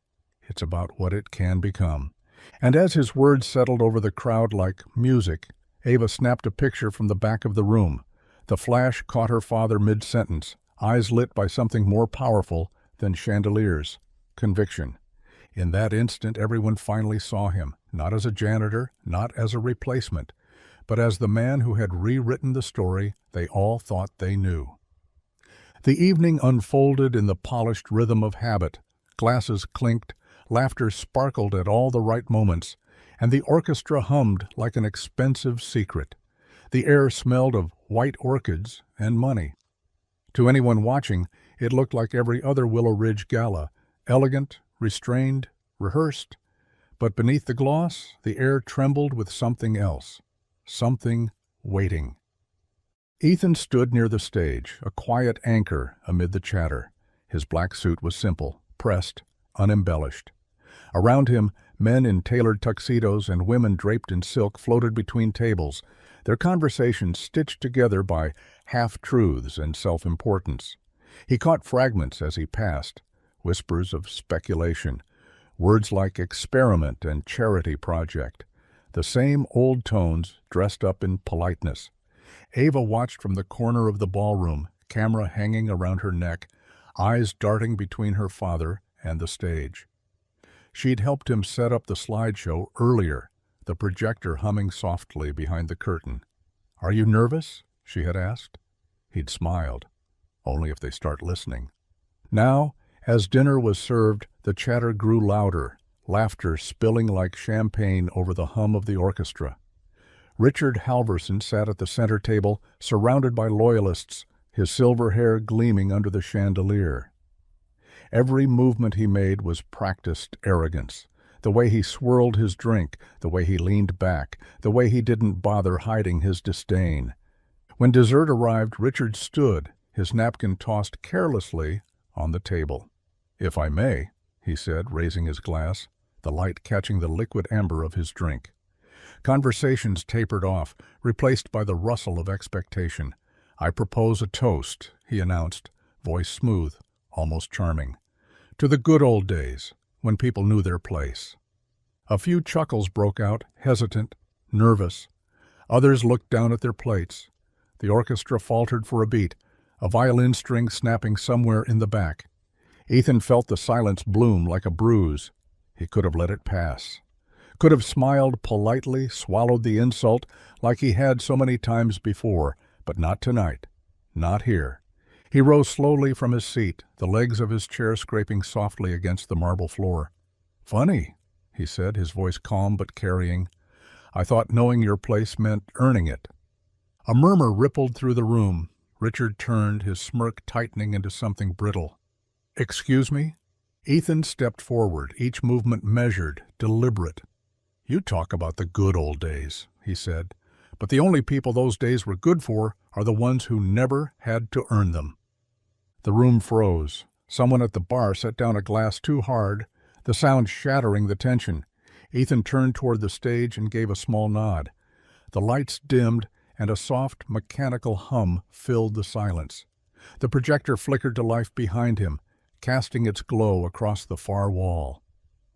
It's about what it can become." And as his words settled over the crowd like music, Ava snapped a picture from the back of the room. The flash caught her father mid-sentence, eyes lit by something more powerful than chandeliers: conviction. In that instant, everyone finally saw him, not as a janitor, not as a replacement, but as the man who had rewritten the story they all thought they knew. The evening unfolded in the polished rhythm of habit. Glasses clinked, laughter sparkled at all the right moments, and the orchestra hummed like an expensive secret. The air smelled of white orchids and money. To anyone watching, it looked like every other Willow Ridge gala, elegant, restrained, rehearsed. But beneath the gloss, the air trembled with something else, something waiting. Ethan stood near the stage, a quiet anchor amid the chatter. His black suit was simple, pressed, unembellished. Around him, men in tailored tuxedos and women draped in silk floated between tables, their conversations stitched together by half-truths and self-importance. He caught fragments as he passed, whispers of speculation, words like experiment and charity project, the same old tones dressed up in politeness. Ava watched from the corner of the ballroom, camera hanging around her neck, eyes darting between her father and the stage. She'd helped him set up the slideshow earlier, the projector humming softly behind the curtain. "Are you nervous?" she had asked. He'd smiled. "Only if they start listening." Now, as dinner was served, the chatter grew louder, laughter spilling like champagne over the hum of the orchestra. Richard Halverson sat at the center table, surrounded by loyalists, his silver hair gleaming under the chandelier. Every movement he made was practiced arrogance. The way he swirled his drink, the way he leaned back, the way he didn't bother hiding his disdain. When dessert arrived, Richard stood, his napkin tossed carelessly on the table. "If I may," he said, raising his glass, the light catching the liquid amber of his drink. Conversations tapered off, replaced by the rustle of expectation. "I propose a toast," he announced, voice smooth, almost charming. "To the good old days, when people knew their place." A few chuckles broke out, hesitant, nervous. Others looked down at their plates. The orchestra faltered for a beat, a violin string snapping somewhere in the back. Ethan felt the silence bloom like a bruise. He could have let it pass. could have smiled politely, swallowed the insult like he had so many times before, but not tonight. Not here. He rose slowly from his seat, the legs of his chair scraping softly against the marble floor. "Funny," he said, his voice calm but carrying. "I thought knowing your place meant earning it." A murmur rippled through the room. Richard turned, his smirk tightening into something brittle. "Excuse me?" Ethan stepped forward, each movement measured, deliberate. "You talk about the good old days," he said, "but the only people those days were good for are the ones who never had to earn them." The room froze. Someone at the bar set down a glass too hard, the sound shattering the tension. Ethan turned toward the stage and gave a small nod. The lights dimmed, and a soft, mechanical hum filled the silence. The projector flickered to life behind him, casting its glow across the far wall.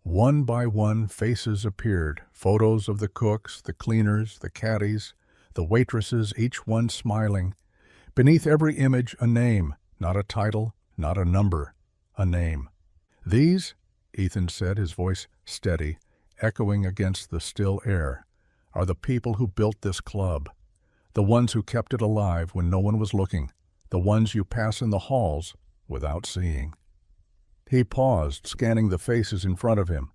One by one, faces appeared, photos of the cooks, the cleaners, the caddies, the waitresses, each one smiling. Beneath every image, a name, not a title, not a number, a name. "These," Ethan said, his voice steady, echoing against the still air, "are the people who built this club. The ones who kept it alive when no one was looking. The ones you pass in the halls without seeing." He paused, scanning the faces in front of him.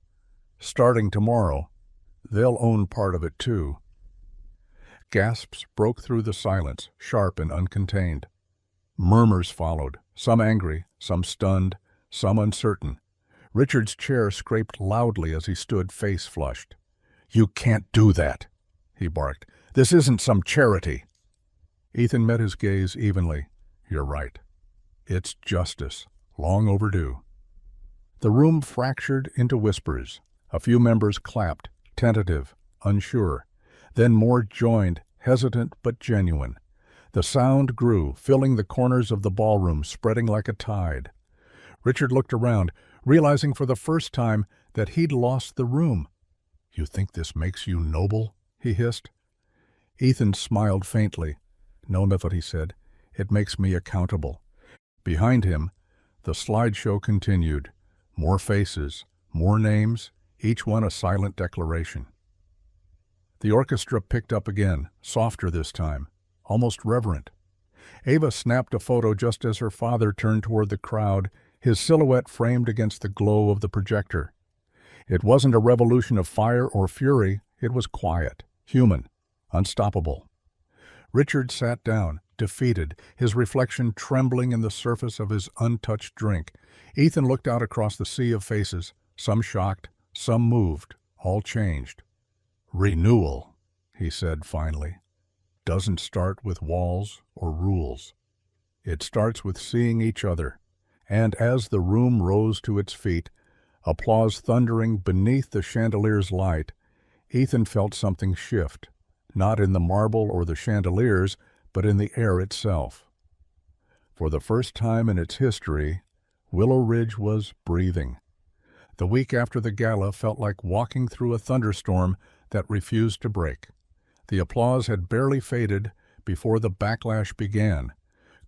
"Starting tomorrow, they'll own part of it too." Gasps broke through the silence, sharp and uncontained. Murmurs followed, some angry, some stunned, some uncertain. Richard's chair scraped loudly as he stood face flushed. "You can't do that," he barked. "This isn't some charity." Ethan met his gaze evenly. "You're right. It's justice, long overdue." The room fractured into whispers. A few members clapped, tentative, unsure. Then more joined, hesitant but genuine. The sound grew, filling the corners of the ballroom, spreading like a tide. Richard looked around, realizing for the first time that he'd lost the room. "You think this makes you noble?" he hissed. Ethan smiled faintly. "No, Method," he said. "It makes me accountable." Behind him, the slideshow continued. More faces, more names, each one a silent declaration. The orchestra picked up again, softer this time, almost reverent. Ava snapped a photo just as her father turned toward the crowd, his silhouette framed against the glow of the projector. It wasn't a revolution of fire or fury, it was quiet, human, unstoppable. Richard sat down, defeated, his reflection trembling in the surface of his untouched drink. Ethan looked out across the sea of faces, some shocked, some moved, all changed. "Renewal," he said finally, "doesn't start with walls or rules. It starts with seeing each other." And as the room rose to its feet, applause thundering beneath the chandelier's light, Ethan felt something shift, not in the marble or the chandeliers, but in the air itself. For the first time in its history, Willow Ridge was breathing. The week after the gala felt like walking through a thunderstorm that refused to break. The applause had barely faded before the backlash began,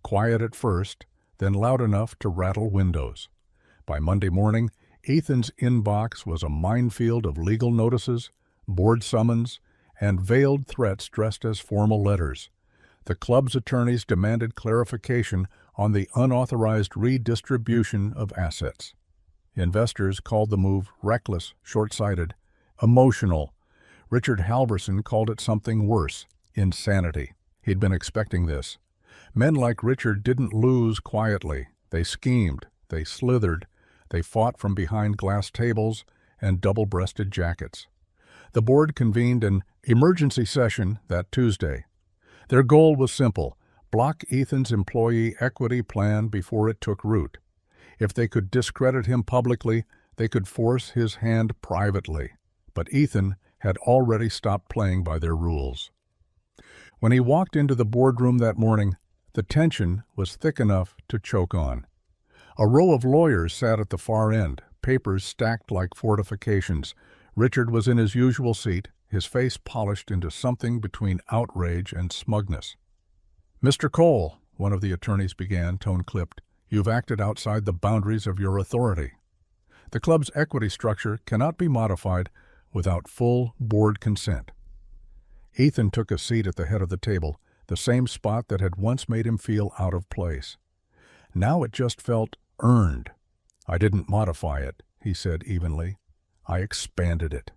quiet at first, then loud enough to rattle windows. By Monday morning, Ethan's inbox was a minefield of legal notices, board summons, and veiled threats dressed as formal letters. The club's attorneys demanded clarification on the unauthorized redistribution of assets. Investors called the move reckless, short-sighted, emotional. Richard Halverson called it something worse, insanity. He'd been expecting this. Men like Richard didn't lose quietly. They schemed, they slithered, they fought from behind glass tables and double-breasted jackets. The board convened an emergency session that Tuesday. Their goal was simple: block Ethan's employee equity plan before it took root. If they could discredit him publicly, they could force his hand privately. But Ethan had already stopped playing by their rules. When he walked into the boardroom that morning, the tension was thick enough to choke on. A row of lawyers sat at the far end, papers stacked like fortifications. Richard was in his usual seat, his face polished into something between outrage and smugness. "Mr. Cole," one of the attorneys began, tone clipped, "you've acted outside the boundaries of your authority. The club's equity structure cannot be modified without full board consent. Ethan took a seat at the head of the table, the same spot that had once made him feel out of place. Now it just felt earned. "I didn't modify it," he said evenly. "I expanded it."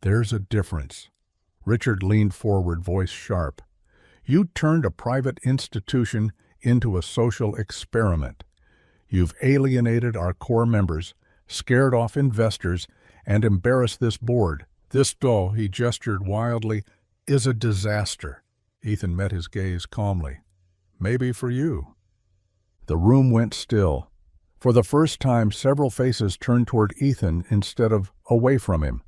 "There's a difference." Richard leaned forward, voice sharp. "You turned a private institution into a social experiment. You've alienated our core members, scared off investors, and embarrassed this board. This, though," he gestured wildly, "is a disaster." Ethan met his gaze calmly. "Maybe for you." The room went still. For the first time, several faces turned toward Ethan instead of away from him.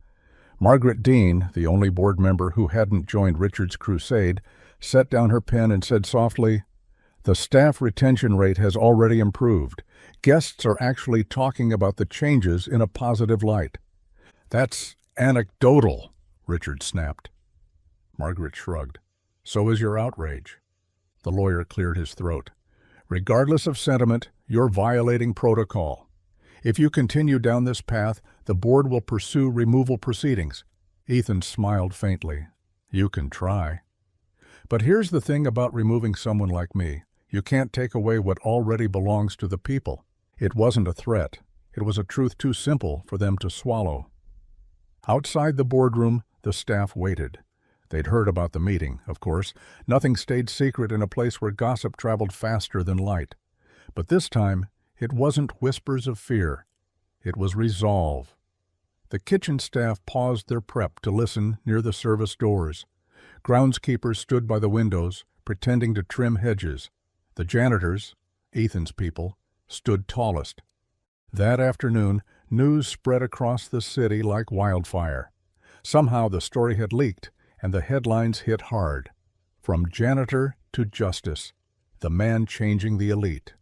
Margaret Dean, the only board member who hadn't joined Richard's crusade, set down her pen and said softly, "The staff retention rate has already improved. Guests are actually talking about the changes in a positive light." "That's anecdotal," Richard snapped. Margaret shrugged. "So is your outrage." The lawyer cleared his throat. "Regardless of sentiment, you're violating protocol. If you continue down this path, the board will pursue removal proceedings." Ethan smiled faintly. "You can try. But here's the thing about removing someone like me. You can't take away what already belongs to the people." It wasn't a threat. It was a truth too simple for them to swallow. Outside the boardroom, the staff waited. They'd heard about the meeting, of course. Nothing stayed secret in a place where gossip traveled faster than light. But this time, it wasn't whispers of fear. It was resolve. The kitchen staff paused their prep to listen near the service doors. Groundskeepers stood by the windows, pretending to trim hedges. The janitors, Ethan's people, stood tallest. That afternoon, news spread across the city like wildfire. Somehow the story had leaked, and the headlines hit hard. From janitor to justice, the man changing the elite.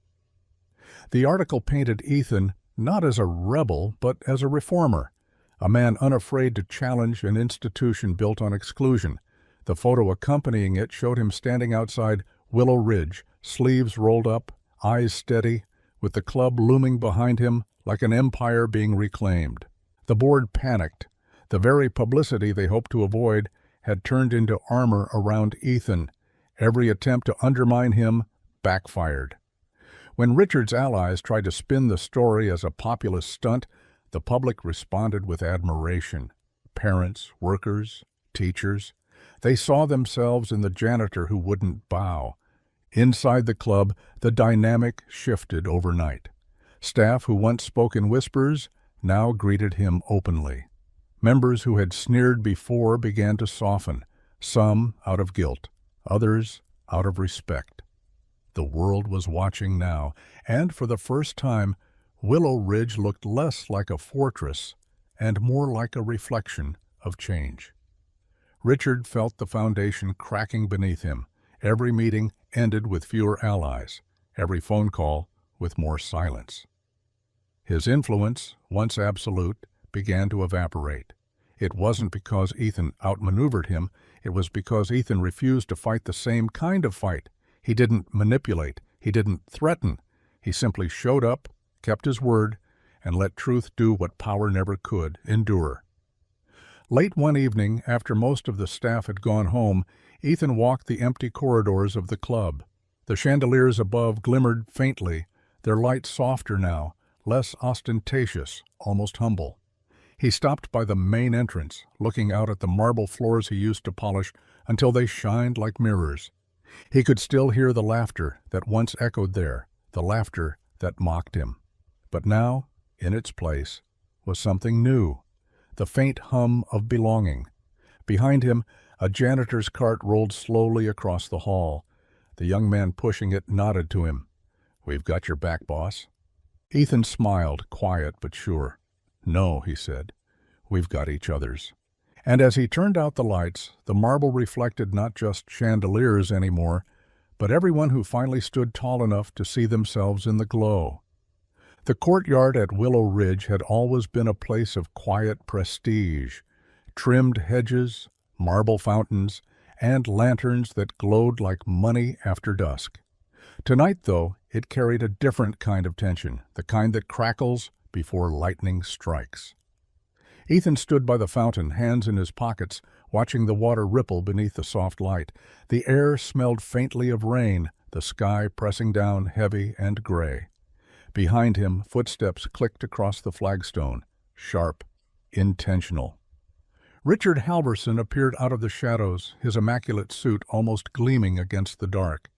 The article painted Ethan not as a rebel, but as a reformer, a man unafraid to challenge an institution built on exclusion. The photo accompanying it showed him standing outside Willow Ridge, sleeves rolled up, eyes steady, with the club looming behind him like an empire being reclaimed. The board panicked. The very publicity they hoped to avoid had turned into armor around Ethan. Every attempt to undermine him backfired. When Richard's allies tried to spin the story as a populist stunt, the public responded with admiration. Parents, workers, teachers. They saw themselves in the janitor who wouldn't bow. Inside the club, the dynamic shifted overnight. Staff who once spoke in whispers now greeted him openly. Members who had sneered before began to soften, some out of guilt, others out of respect. The world was watching now, and for the first time, Willow Ridge looked less like a fortress and more like a reflection of change. Richard felt the foundation cracking beneath him. Every meeting ended with fewer allies, every phone call with more silence. His influence, once absolute, began to evaporate. It wasn't because Ethan outmaneuvered him, it was because Ethan refused to fight the same kind of fight. He didn't manipulate, he didn't threaten. He simply showed up, kept his word, and let truth do what power never could, endure. Late one evening, after most of the staff had gone home, Ethan walked the empty corridors of the club. The chandeliers above glimmered faintly, their light softer now, less ostentatious, almost humble. He stopped by the main entrance, looking out at the marble floors he used to polish until they shined like mirrors. He could still hear the laughter that once echoed there, the laughter that mocked him. But now, in its place, was something new, the faint hum of belonging. Behind him, a janitor's cart rolled slowly across the hall. The young man pushing it nodded to him. "We've got your back, boss." Ethan smiled, quiet but sure. "No," he said, "we've got each other's." And as he turned out the lights, the marble reflected not just chandeliers anymore, but everyone who finally stood tall enough to see themselves in the glow. The courtyard at Willow Ridge had always been a place of quiet prestige, trimmed hedges, marble fountains, and lanterns that glowed like money after dusk. Tonight, though, it carried a different kind of tension, the kind that crackles before lightning strikes. Ethan stood by the fountain, hands in his pockets, watching the water ripple beneath the soft light. The air smelled faintly of rain, the sky pressing down heavy and gray. Behind him, footsteps clicked across the flagstone, sharp, intentional. Richard Halverson appeared out of the shadows, his immaculate suit almost gleaming against the dark.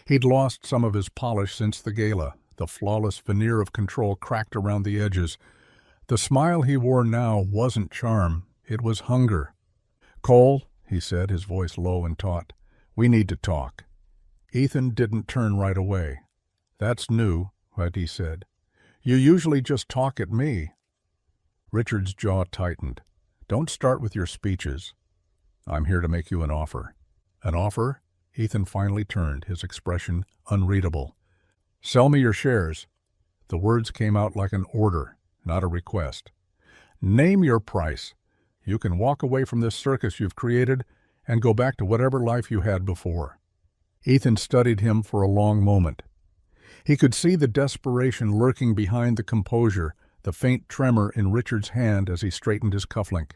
He'd lost some of his polish since the gala. The flawless veneer of control cracked around the edges. The smile he wore now wasn't charm, it was hunger. "Cole," he said, his voice low and taut, "we need to talk." Ethan didn't turn right away. "That's new," what he said. "You usually just talk at me." Richard's jaw tightened. "Don't start with your speeches. I'm here to make you an offer." "An offer?" Ethan finally turned, his expression unreadable. "Sell me your shares." The words came out like an order, not a request. "Name your price. You can walk away from this circus you've created and go back to whatever life you had before." Ethan studied him for a long moment. He could see the desperation lurking behind the composure, the faint tremor in Richard's hand as he straightened his cufflink.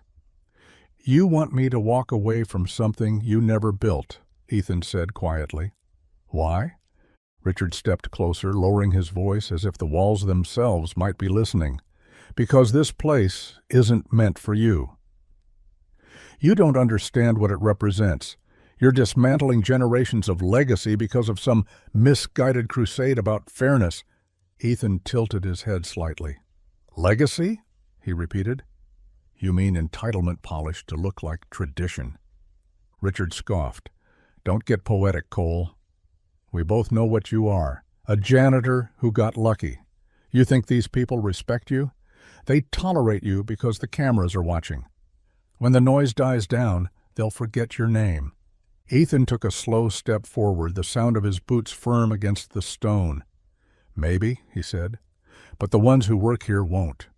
"You want me to walk away from something you never built," Ethan said quietly. "Why?" Richard stepped closer, lowering his voice as if the walls themselves might be listening. "Because this place isn't meant for you. You don't understand what it represents. You're dismantling generations of legacy because of some misguided crusade about fairness." Ethan tilted his head slightly. "Legacy?" he repeated. "You mean entitlement polished to look like tradition." Richard scoffed. "Don't get poetic, Cole. We both know what you are. A janitor who got lucky. You think these people respect you? They tolerate you because the cameras are watching. When the noise dies down, they'll forget your name." Ethan took a slow step forward, the sound of his boots firm against the stone. "Maybe," he said, "but the ones who work here won't.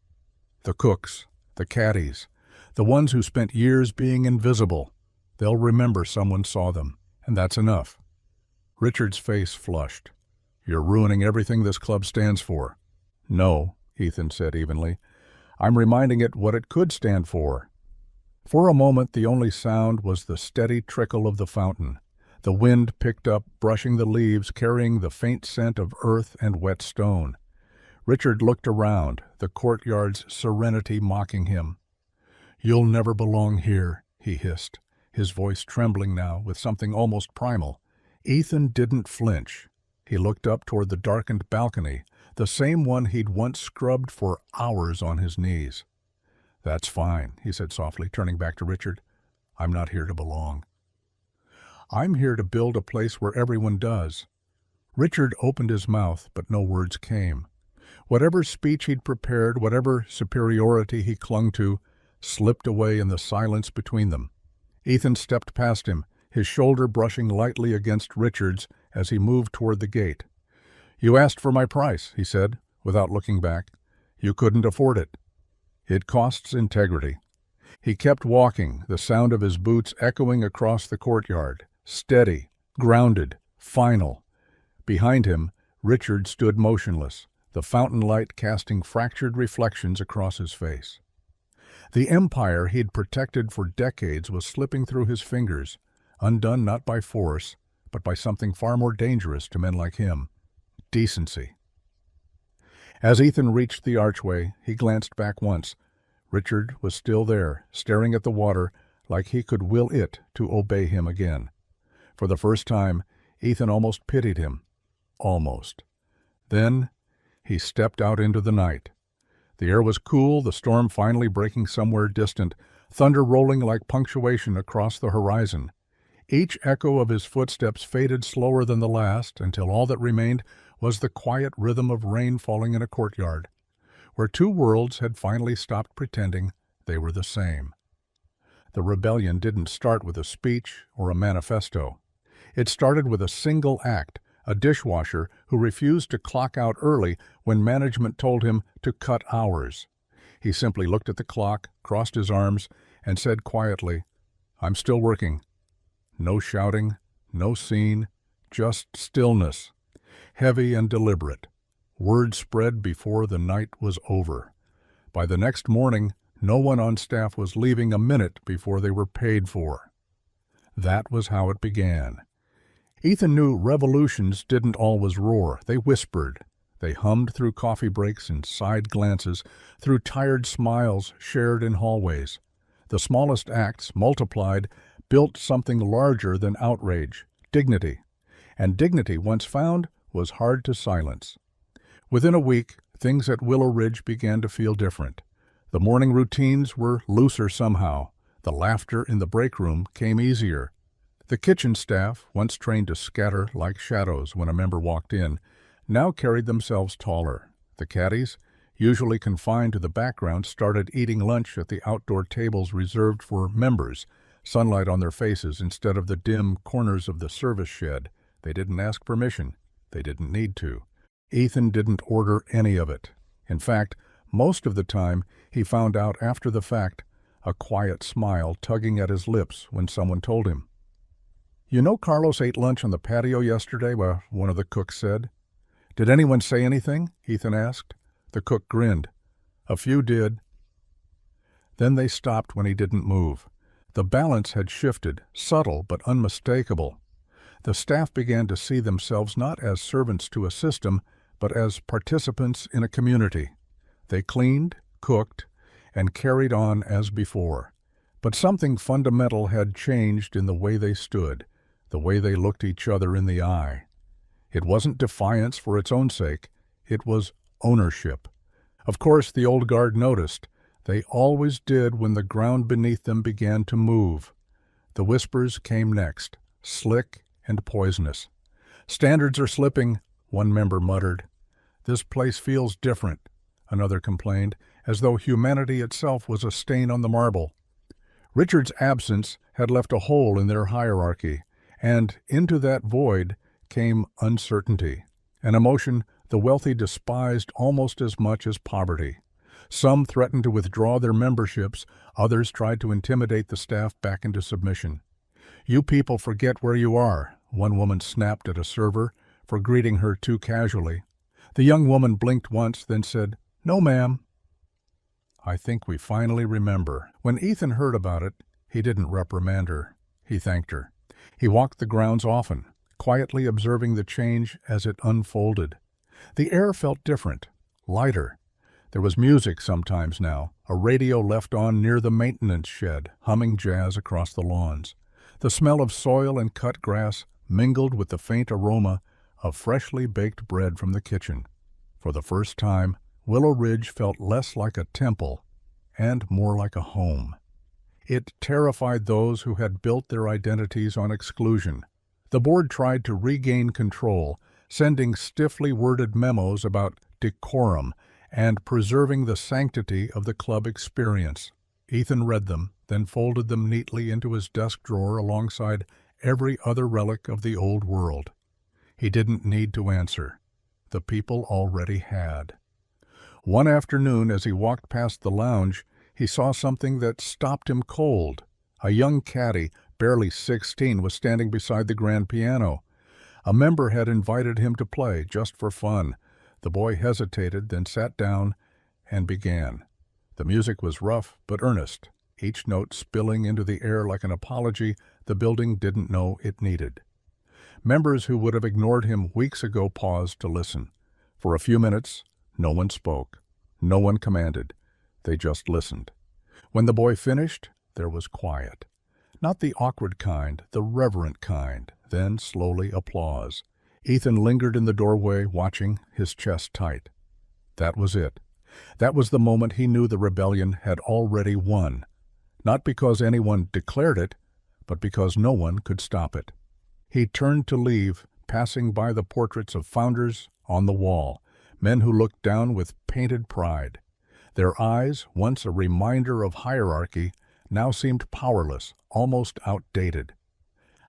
The cooks, the caddies, the ones who spent years being invisible. They'll remember someone saw them, and that's enough." Richard's face flushed. "You're ruining everything this club stands for." "No," Ethan said evenly. "I'm reminding it what it could stand for." For a moment the only sound was the steady trickle of the fountain. The wind picked up, brushing the leaves, carrying the faint scent of earth and wet stone. Richard looked around, the courtyard's serenity mocking him. "You'll never belong here," he hissed, his voice trembling now with something almost primal. Ethan didn't flinch. He looked up toward the darkened balcony, the same one he'd once scrubbed for hours on his knees. "That's fine," he said softly, turning back to Richard. "I'm not here to belong. I'm here to build a place where everyone does." Richard opened his mouth, but no words came. Whatever speech he'd prepared, whatever superiority he clung to, slipped away in the silence between them. Ethan stepped past him, his shoulder brushing lightly against Richard's as he moved toward the gate. "You asked for my price," he said, without looking back. "You couldn't afford it. It costs integrity." He kept walking, the sound of his boots echoing across the courtyard, steady, grounded, final. Behind him, Richard stood motionless, the fountain light casting fractured reflections across his face. The empire he'd protected for decades was slipping through his fingers, undone not by force, but by something far more dangerous to men like him: decency. As Ethan reached the archway, he glanced back once. Richard was still there, staring at the water like he could will it to obey him again. For the first time, Ethan almost pitied him. Almost. Then he stepped out into the night. The air was cool, the storm finally breaking somewhere distant, thunder rolling like punctuation across the horizon. Each echo of his footsteps faded slower than the last, until all that remained was the quiet rhythm of rain falling in a courtyard, where two worlds had finally stopped pretending they were the same. The rebellion didn't start with a speech or a manifesto. It started with a single act, a dishwasher who refused to clock out early when management told him to cut hours. He simply looked at the clock, crossed his arms, and said quietly, "I'm still working." No shouting, no scene, just stillness, heavy and deliberate. Word spread before the night was over. By the next morning, No one on staff was leaving a minute before they were paid for. That was how it began. Ethan knew revolutions didn't always roar. They whispered. They hummed through coffee breaks and side glances, through tired smiles shared in hallways. The smallest acts, multiplied, built something larger than outrage, dignity. And dignity, once found, was hard to silence. Within a week, things at Willow Ridge began to feel different. The morning routines were looser somehow. The laughter in the break room came easier. The kitchen staff, once trained to scatter like shadows when a member walked in, now carried themselves taller. The caddies, usually confined to the background, started eating lunch at the outdoor tables reserved for members, sunlight on their faces instead of the dim corners of the service shed. They didn't ask permission. They didn't need to. Ethan didn't order any of it. In fact, most of the time, he found out after the fact, a quiet smile tugging at his lips when someone told him. "You know Carlos ate lunch on the patio yesterday," one of the cooks said. "Did anyone say anything?" Ethan asked. The cook grinned. "A few did." Then they stopped when he didn't move. The balance had shifted, subtle but unmistakable. The staff began to see themselves not as servants to a system, but as participants in a community. They cleaned, cooked, and carried on as before. But something fundamental had changed in the way they stood, the way they looked each other in the eye. It wasn't defiance for its own sake. It was ownership. Of course, the old guard noticed. They always did when the ground beneath them began to move. The whispers came next, slick and poisonous. "Standards are slipping," one member muttered. "This place feels different," another complained, as though humanity itself was a stain on the marble. Richard's absence had left a hole in their hierarchy, and into that void came uncertainty, an emotion the wealthy despised almost as much as poverty. Some threatened to withdraw their memberships, others tried to intimidate the staff back into submission. "You people forget where you are," one woman snapped at a server for greeting her too casually. The young woman blinked once, then said, "No, ma'am." "I think we finally remember." When Ethan heard about it, he didn't reprimand her. He thanked her. He walked the grounds often, quietly observing the change as it unfolded. The air felt different, lighter. There was music sometimes now, a radio left on near the maintenance shed, humming jazz across the lawns. The smell of soil and cut grass mingled with the faint aroma of freshly baked bread from the kitchen. For the first time, Willow Ridge felt less like a temple and more like a home. It terrified those who had built their identities on exclusion. The board tried to regain control, sending stiffly worded memos about decorum and preserving the sanctity of the club experience. Ethan read them, then folded them neatly into his desk drawer alongside every other relic of the old world. He didn't need to answer. The people already had. One afternoon, as he walked past the lounge, he saw something that stopped him cold. A young caddy, barely 16, was standing beside the grand piano. A member had invited him to play, just for fun. The boy hesitated, then sat down and began. The music was rough but earnest, each note spilling into the air like an apology the building didn't know it needed. Members who would have ignored him weeks ago paused to listen. For a few minutes, no one spoke. No one commanded. They just listened. When the boy finished, there was quiet. Not the awkward kind, the reverent kind. Then, slowly, applause. Ethan lingered in the doorway, watching, his chest tight. That was it. That was the moment he knew the rebellion had already won. Not because anyone declared it, but because no one could stop it. He turned to leave, passing by the portraits of founders on the wall, men who looked down with painted pride. Their eyes, once a reminder of hierarchy, now seemed powerless, almost outdated.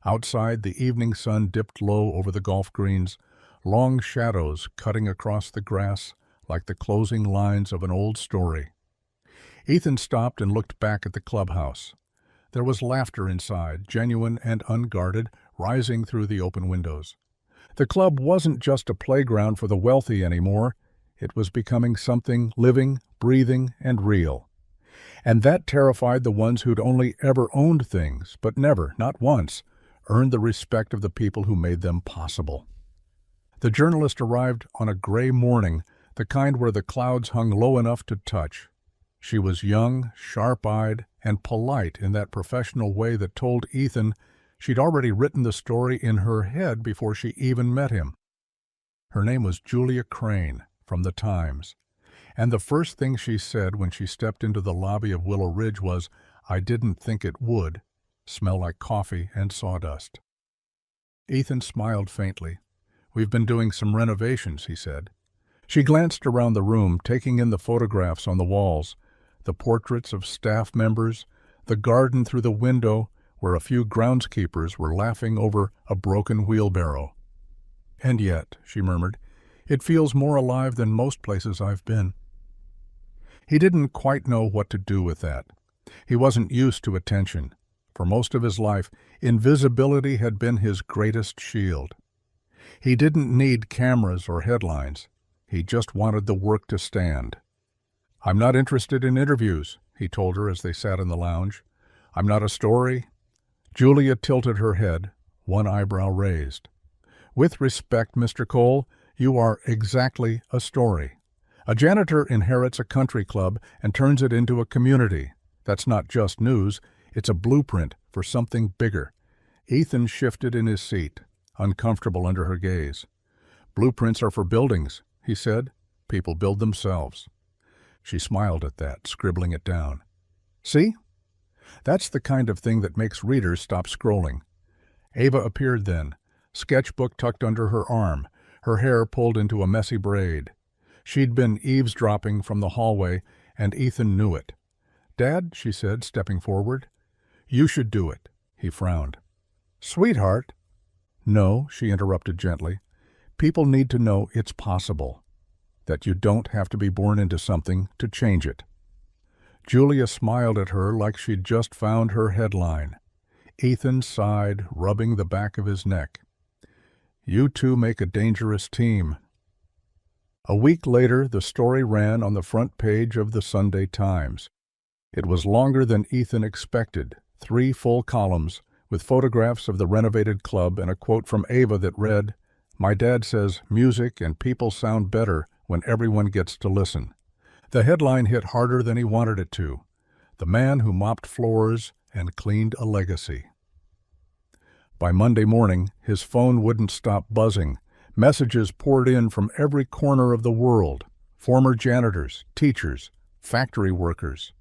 Outside, the evening sun dipped low over the golf greens, long shadows cutting across the grass like the closing lines of an old story. Ethan stopped and looked back at the clubhouse. There was laughter inside, genuine and unguarded, rising through the open windows. The club wasn't just a playground for the wealthy anymore. It was becoming something living, breathing, and real. And that terrified the ones who'd only ever owned things, but never, not once, earned the respect of the people who made them possible. The journalist arrived on a gray morning, the kind where the clouds hung low enough to touch. She was young, sharp-eyed, and polite in that professional way that told Ethan she'd already written the story in her head before she even met him. Her name was Julia Crane, from the Times, and the first thing she said when she stepped into the lobby of Willow Ridge was, "I didn't think it would smell like coffee and sawdust." Ethan smiled faintly. "We've been doing some renovations," he said. She glanced around the room, taking in the photographs on the walls, the portraits of staff members, the garden through the window where a few groundskeepers were laughing over a broken wheelbarrow. "And yet," she murmured, "it feels more alive than most places I've been." He didn't quite know what to do with that. He wasn't used to attention. For most of his life, invisibility had been his greatest shield. He didn't need cameras or headlines. He just wanted the work to stand. "I'm not interested in interviews," he told her as they sat in the lounge. "I'm not a story." Julia tilted her head, one eyebrow raised. "With respect, Mr. Cole, you are exactly a story. A janitor inherits a country club and turns it into a community. That's not just news, it's a blueprint for something bigger." Ethan shifted in his seat, uncomfortable under her gaze. "Blueprints are for buildings," he said. "People build themselves." She smiled at that, scribbling it down. "See? That's the kind of thing that makes readers stop scrolling." Ava appeared then, sketchbook tucked under her arm, her hair pulled into a messy braid. She'd been eavesdropping from the hallway, and Ethan knew it. "Dad," she said, stepping forward. "You should do it." He frowned. "Sweetheart." "No," she interrupted gently. "People need to know it's possible, that you don't have to be born into something to change it." Julia smiled at her like she'd just found her headline. Ethan sighed, rubbing the back of his neck. "You two make a dangerous team." A week later, the story ran on the front page of the Sunday Times. It was longer than Ethan expected, 3 full columns, with photographs of the renovated club and a quote from Ava that read, "My dad says music and people sound better when everyone gets to listen." The headline hit harder than he wanted it to. "The man who mopped floors and cleaned a legacy." By Monday morning, his phone wouldn't stop buzzing. Messages poured in from every corner of the world. Former janitors, teachers, factory workers.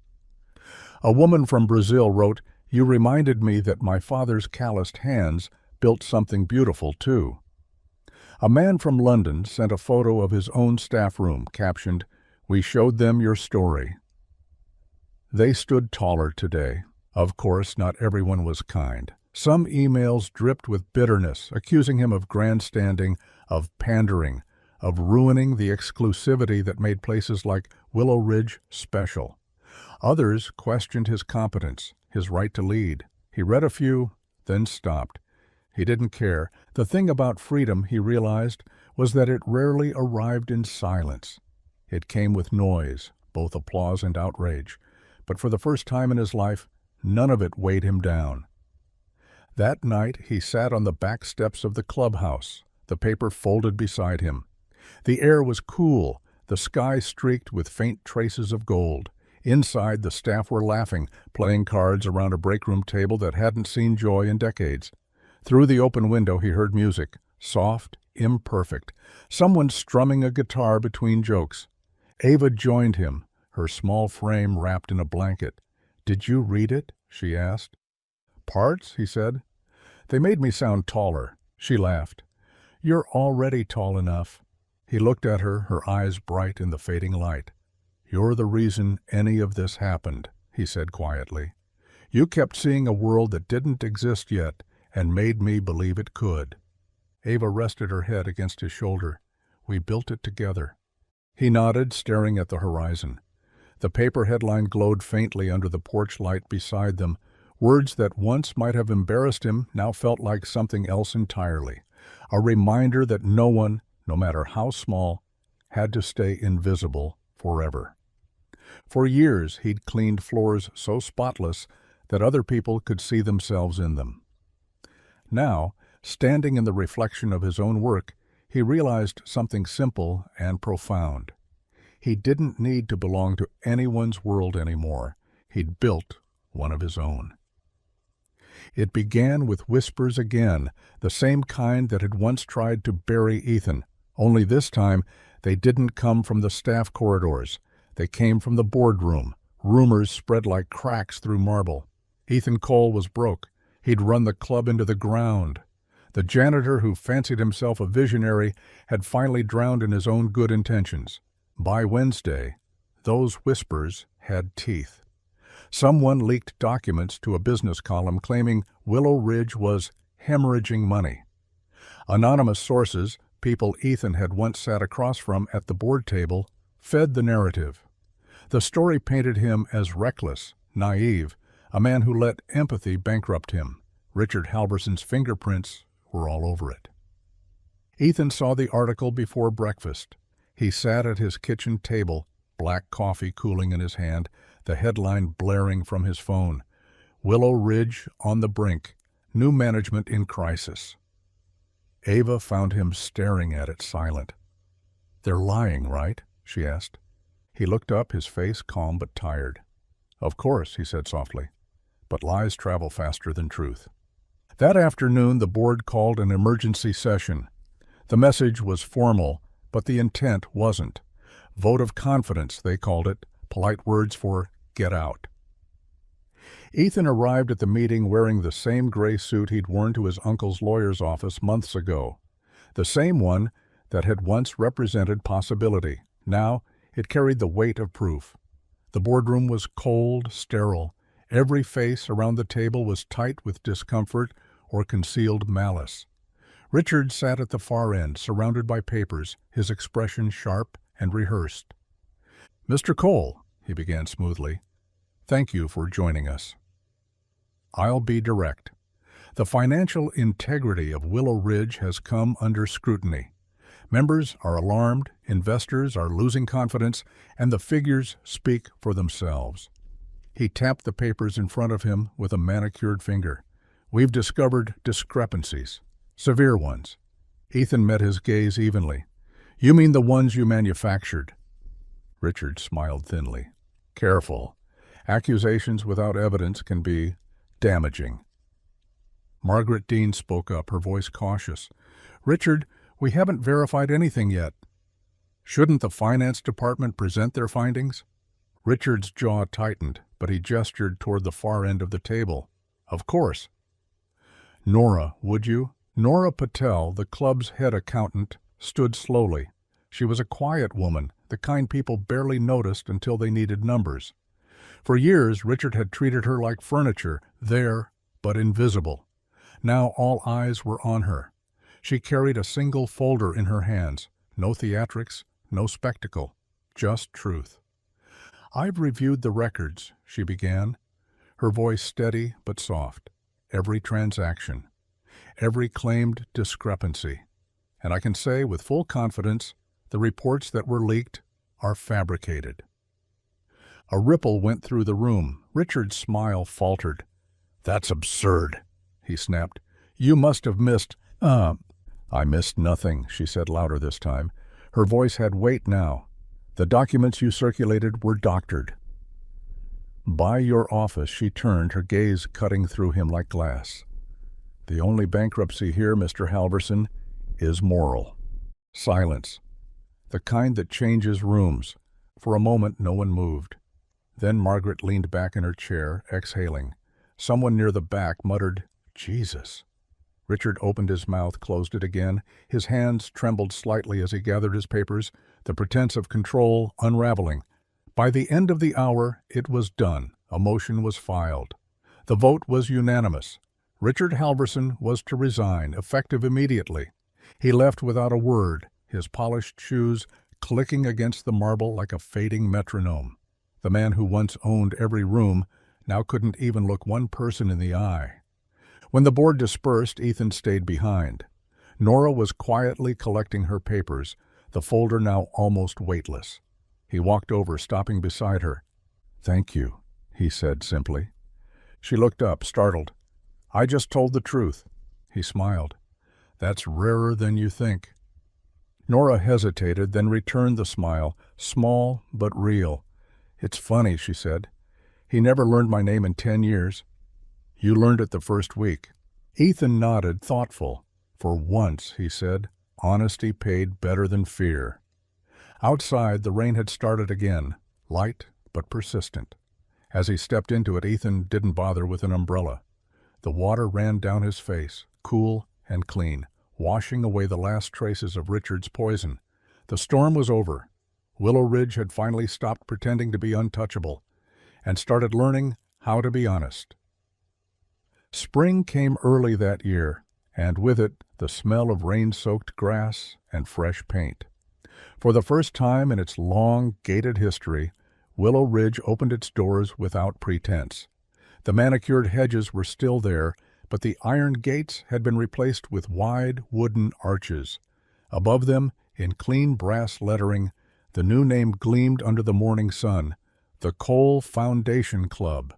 A woman from Brazil wrote, "You reminded me that my father's calloused hands built something beautiful, too." A man from London sent a photo of his own staff room, captioned, "We showed them your story." They stood taller today. Of course, not everyone was kind. Some emails dripped with bitterness, accusing him of grandstanding, of pandering, of ruining the exclusivity that made places like Willow Ridge special. Others questioned his competence, his right to lead. He read a few, then stopped. He didn't care. The thing about freedom, he realized, was that it rarely arrived in silence. It came with noise, both applause and outrage. But for the first time in his life, none of it weighed him down. That night he sat on the back steps of the clubhouse, the paper folded beside him. The air was cool, the sky streaked with faint traces of gold. Inside, the staff were laughing, playing cards around a breakroom table that hadn't seen joy in decades. Through the open window he heard music, soft, imperfect, someone strumming a guitar between jokes. Ava joined him, her small frame wrapped in a blanket. "Did you read it?" she asked. "Parts," he said. "They made me sound taller." She laughed. "You're already tall enough." He looked at her, her eyes bright in the fading light. "You're the reason any of this happened," he said quietly. "You kept seeing a world that didn't exist yet and made me believe it could." Ava rested her head against his shoulder. "We built it together." He nodded, staring at the horizon. The paper headline glowed faintly under the porch light beside them. Words that once might have embarrassed him now felt like something else entirely. A reminder that no one, no matter how small, had to stay invisible forever. For years he'd cleaned floors so spotless that other people could see themselves in them. Now, standing in the reflection of his own work, he realized something simple and profound. He didn't need to belong to anyone's world anymore. He'd built one of his own. It began with whispers again, the same kind that had once tried to bury Ethan, only this time they didn't come from the staff corridors. They came from the boardroom. Rumors spread like cracks through marble. Ethan Cole was broke. He'd run the club into the ground. The janitor who fancied himself a visionary had finally drowned in his own good intentions. By Wednesday, those whispers had teeth. Someone leaked documents to a business column claiming Willow Ridge was hemorrhaging money. Anonymous sources, people Ethan had once sat across from at the board table, fed the narrative. The story painted him as reckless, naive, a man who let empathy bankrupt him. Richard Halverson's fingerprints were all over it. Ethan saw the article before breakfast. He sat at his kitchen table, black coffee cooling in his hand, the headline blaring from his phone. Willow Ridge on the brink, new management in crisis. Ava found him staring at it, silent. "They're lying, right?" she asked. He looked up, his face calm but tired. "Of course," he said softly, "but lies travel faster than truth." That afternoon, the board called an emergency session. The message was formal, but the intent wasn't. Vote of confidence, they called it, polite words for get out. Ethan arrived at the meeting wearing the same gray suit he'd worn to his uncle's lawyer's office months ago. The same one that had once represented possibility. Now it carried the weight of proof. The boardroom was cold, sterile. Every face around the table was tight with discomfort or concealed malice. Richard sat at the far end, surrounded by papers, his expression sharp and rehearsed. "Mr. Cole," he began smoothly, "thank you for joining us. I'll be direct. The financial integrity of Willow Ridge has come under scrutiny. Members are alarmed, investors are losing confidence, and the figures speak for themselves." He tapped the papers in front of him with a manicured finger. "We've discovered discrepancies, severe ones." Ethan met his gaze evenly. "You mean the ones you manufactured?" Richard smiled thinly. "Careful. Accusations without evidence can be damaging." Margaret Dean spoke up, her voice cautious. "Richard, we haven't verified anything yet." "Shouldn't the finance department present their findings?" Richard's jaw tightened, but he gestured toward the far end of the table. "Of course." "Nora, would you?" Nora Patel, the club's head accountant, stood slowly. She was a quiet woman, the kind people barely noticed until they needed numbers. For years, Richard had treated her like furniture, there, but invisible. Now all eyes were on her. She carried a single folder in her hands. No theatrics, no spectacle, just truth. "I've reviewed the records," she began, her voice steady but soft. "Every transaction, every claimed discrepancy. And I can say with full confidence, the reports that were leaked are fabricated." A ripple went through the room. Richard's smile faltered. "That's absurd," he snapped. "You must have missed—" "I missed nothing," she said louder this time. Her voice had weight now. "The documents you circulated were doctored." "By your office," she turned, her gaze cutting through him like glass. "The only bankruptcy here, Mr. Halverson, is moral." Silence. The kind that changes rooms. For a moment no one moved. Then Margaret leaned back in her chair, exhaling. Someone near the back muttered, "Jesus." Richard opened his mouth, closed it again. His hands trembled slightly as he gathered his papers, the pretense of control unraveling. By the end of the hour, it was done. A motion was filed. The vote was unanimous. Richard Halverson was to resign, effective immediately. He left without a word, his polished shoes clicking against the marble like a fading metronome. The man who once owned every room now couldn't even look one person in the eye. When the board dispersed, Ethan stayed behind. Nora was quietly collecting her papers, the folder now almost weightless. He walked over, stopping beside her. "Thank you," he said simply. She looked up, startled. "I just told the truth." He smiled. "That's rarer than you think." Nora hesitated, then returned the smile, small but real. "It's funny," she said. "He never learned my name in 10 years. You learned it the first week." Ethan nodded, thoughtful. "For once," he said, "honesty paid better than fear." Outside, the rain had started again, light but persistent. As he stepped into it, Ethan didn't bother with an umbrella. The water ran down his face, cool and clean, washing away the last traces of Richard's poison. The storm was over. Willow Ridge had finally stopped pretending to be untouchable and started learning how to be honest. Spring came early that year, and with it the smell of rain-soaked grass and fresh paint. For the first time in its long, gated history, Willow Ridge opened its doors without pretense. The manicured hedges were still there, but the iron gates had been replaced with wide wooden arches. Above them, in clean brass lettering, the new name gleamed under the morning sun: the Cole Foundation Club.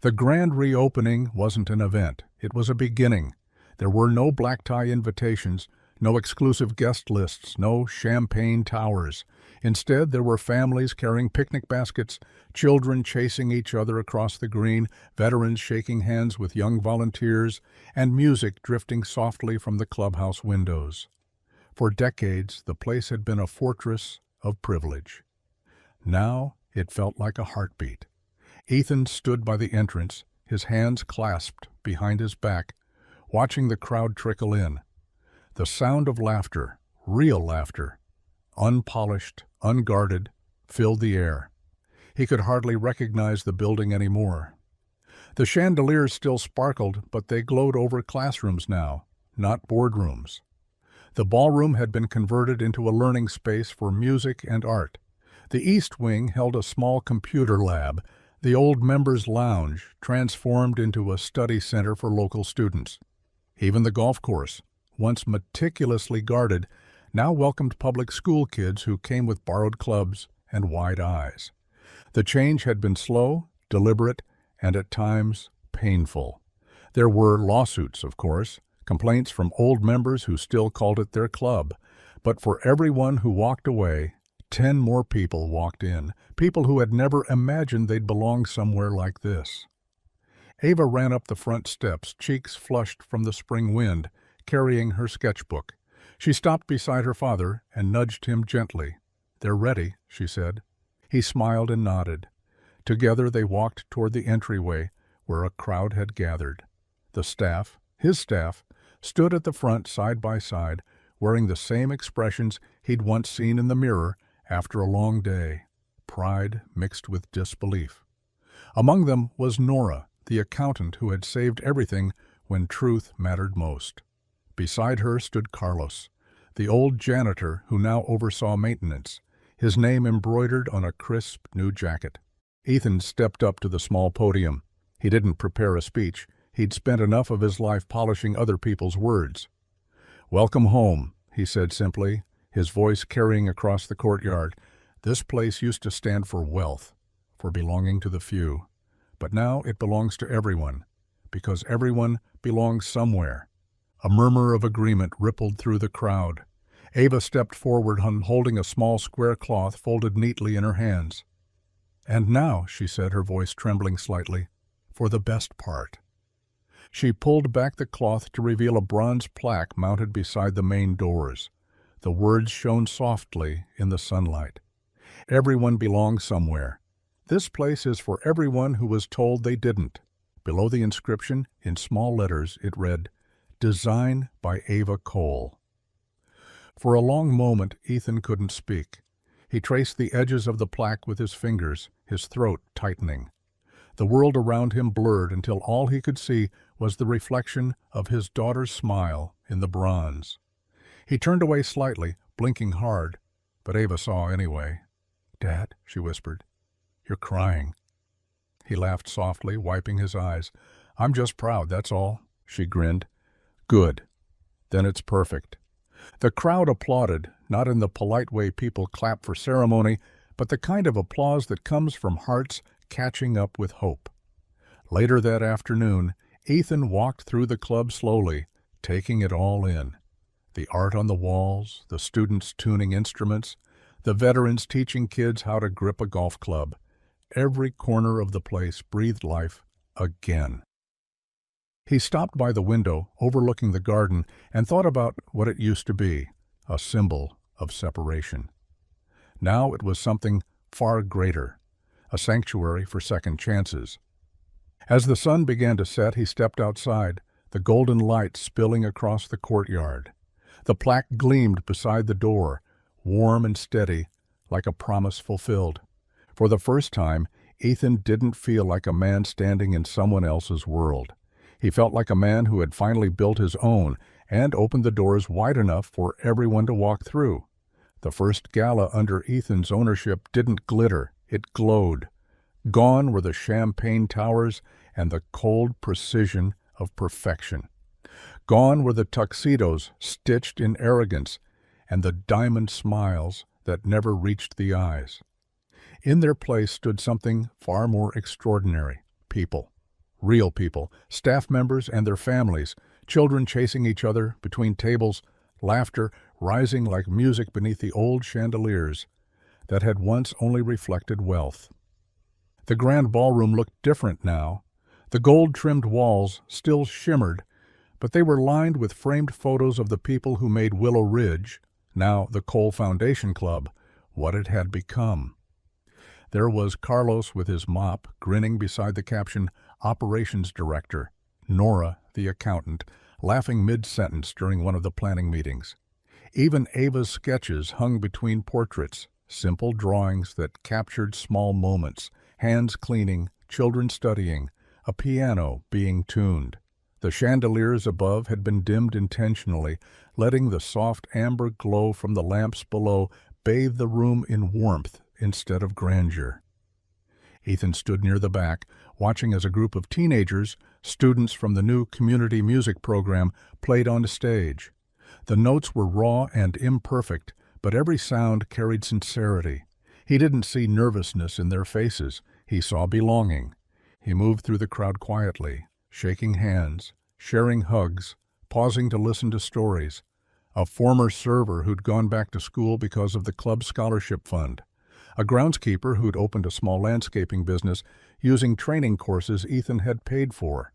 The grand reopening wasn't an event, it was a beginning. There were no black tie invitations, no exclusive guest lists, no champagne towers. Instead, there were families carrying picnic baskets, children chasing each other across the green, veterans shaking hands with young volunteers, and music drifting softly from the clubhouse windows. For decades, the place had been a fortress of privilege. Now, it felt like a heartbeat. Ethan stood by the entrance, his hands clasped behind his back, watching the crowd trickle in. The sound of laughter, real laughter, unpolished, unguarded, filled the air. He could hardly recognize the building anymore. The chandeliers still sparkled, but they glowed over classrooms now, not boardrooms. The ballroom had been converted into a learning space for music and art. The East Wing held a small computer lab, the old members' lounge transformed into a study center for local students. Even the golf course, once meticulously guarded, now welcomed public school kids who came with borrowed clubs and wide eyes. The change had been slow, deliberate, and at times painful. There were lawsuits, of course, complaints from old members who still called it their club. But for everyone who walked away, 10 more people walked in, people who had never imagined they'd belong somewhere like this. Ava ran up the front steps, cheeks flushed from the spring wind, carrying her sketchbook. She stopped beside her father and nudged him gently. "They're ready," she said. He smiled and nodded. Together they walked toward the entryway where a crowd had gathered. The staff, his staff, stood at the front side by side, wearing the same expressions he'd once seen in the mirror after a long day, pride mixed with disbelief. Among them was Nora, the accountant who had saved everything when truth mattered most. Beside her stood Carlos, the old janitor who now oversaw maintenance, his name embroidered on a crisp new jacket. Ethan stepped up to the small podium. He didn't prepare a speech. He'd spent enough of his life polishing other people's words. "Welcome home," he said simply, his voice carrying across the courtyard. "This place used to stand for wealth, for belonging to the few. But now it belongs to everyone, because everyone belongs somewhere." A murmur of agreement rippled through the crowd. Ava stepped forward, holding a small square cloth folded neatly in her hands. "And now," she said, her voice trembling slightly, "for the best part." She pulled back the cloth to reveal a bronze plaque mounted beside the main doors. The words shone softly in the sunlight. "Everyone belongs somewhere. This place is for everyone who was told they didn't." Below the inscription, in small letters, it read, "Design by Ava Cole." For a long moment, Ethan couldn't speak. He traced the edges of the plaque with his fingers, his throat tightening. The world around him blurred until all he could see was the reflection of his daughter's smile in the bronze. He turned away slightly, blinking hard, but Ava saw anyway. "Dad," she whispered, "you're crying." He laughed softly, wiping his eyes. "I'm just proud, that's all," she grinned. "Good. Then it's perfect." The crowd applauded, not in the polite way people clap for ceremony, but the kind of applause that comes from hearts catching up with hope. Later that afternoon, Ethan walked through the club slowly, taking it all in. The art on the walls, the students tuning instruments, the veterans teaching kids how to grip a golf club. Every corner of the place breathed life again. He stopped by the window overlooking the garden and thought about what it used to be, a symbol of separation. Now it was something far greater, a sanctuary for second chances. As the sun began to set, he stepped outside, the golden light spilling across the courtyard. The plaque gleamed beside the door, warm and steady, like a promise fulfilled. For the first time, Ethan didn't feel like a man standing in someone else's world. He felt like a man who had finally built his own and opened the doors wide enough for everyone to walk through. The first gala under Ethan's ownership didn't glitter, it glowed. Gone were the champagne towers and the cold precision of perfection. Gone were the tuxedos stitched in arrogance and the diamond smiles that never reached the eyes. In their place stood something far more extraordinary: people. Real people, staff members and their families, children chasing each other between tables, laughter rising like music beneath the old chandeliers that had once only reflected wealth. The grand ballroom looked different now. The gold-trimmed walls still shimmered, but they were lined with framed photos of the people who made Willow Ridge, now the Cole Foundation Club, what it had become. There was Carlos with his mop, grinning beside the caption, Operations Director, Nora, the accountant, laughing mid-sentence during one of the planning meetings. Even Ava's sketches hung between portraits, simple drawings that captured small moments, hands cleaning, children studying, a piano being tuned. The chandeliers above had been dimmed intentionally, letting the soft amber glow from the lamps below bathe the room in warmth instead of grandeur. Ethan stood near the back, watching as a group of teenagers, students from the new community music program, played on stage. The notes were raw and imperfect, but every sound carried sincerity. He didn't see nervousness in their faces. He saw belonging. He moved through the crowd quietly, shaking hands, sharing hugs, pausing to listen to stories. A former server who'd gone back to school because of the club scholarship fund. A groundskeeper who'd opened a small landscaping business using training courses Ethan had paid for.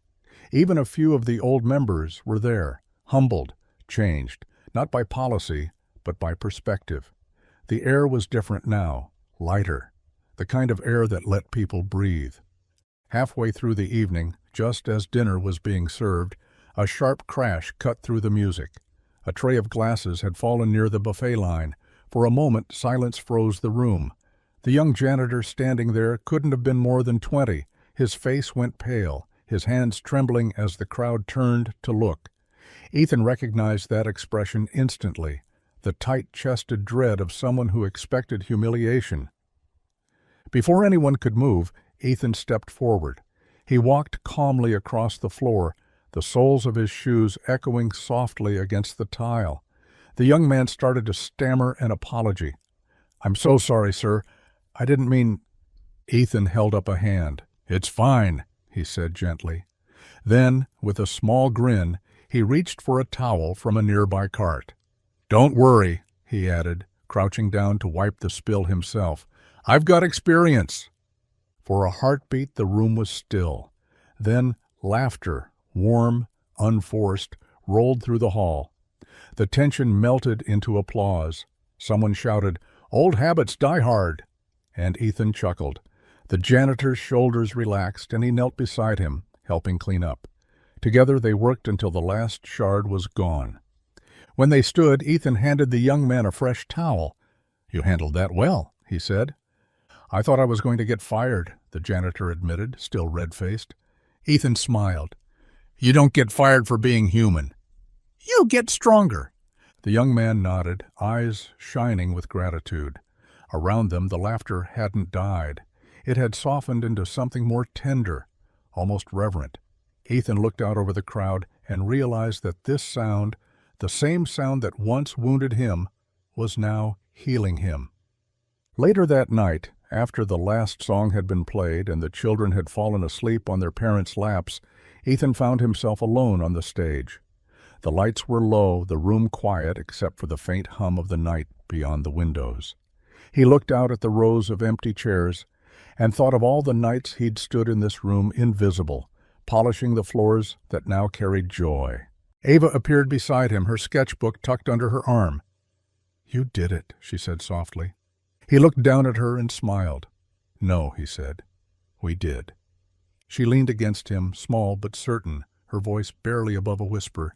Even a few of the old members were there, humbled, changed, not by policy, but by perspective. The air was different now, lighter, the kind of air that let people breathe. Halfway through the evening, just as dinner was being served, a sharp crash cut through the music. A tray of glasses had fallen near the buffet line. For a moment, silence froze the room. The young janitor standing there couldn't have been more than 20. His face went pale, his hands trembling as the crowd turned to look. Ethan recognized that expression instantly, the tight-chested dread of someone who expected humiliation. Before anyone could move, Ethan stepped forward. He walked calmly across the floor, the soles of his shoes echoing softly against the tile. The young man started to stammer an apology. "I'm so sorry, sir. I didn't mean—" Ethan held up a hand. "It's fine," he said gently. Then, with a small grin, he reached for a towel from a nearby cart. "Don't worry," he added, crouching down to wipe the spill himself. "I've got experience." For a heartbeat, the room was still. Then laughter, warm, unforced, rolled through the hall. The tension melted into applause. Someone shouted, "Old habits die hard," and Ethan chuckled. The janitor's shoulders relaxed, and he knelt beside him, helping clean up. Together they worked until the last shard was gone. When they stood, Ethan handed the young man a fresh towel. "You handled that well," he said. "I thought I was going to get fired," the janitor admitted, still red-faced. Ethan smiled. "You don't get fired for being human. You get stronger." The young man nodded, eyes shining with gratitude. Around them, the laughter hadn't died. It had softened into something more tender, almost reverent. Ethan looked out over the crowd and realized that this sound, the same sound that once wounded him, was now healing him. Later that night, after the last song had been played and the children had fallen asleep on their parents' laps, Ethan found himself alone on the stage. The lights were low, the room quiet except for the faint hum of the night beyond the windows. He looked out at the rows of empty chairs and thought of all the nights he'd stood in this room invisible, polishing the floors that now carried joy. Ava appeared beside him, her sketchbook tucked under her arm. "You did it," she said softly. He looked down at her and smiled. "No," he said. "We did." She leaned against him, small but certain, her voice barely above a whisper.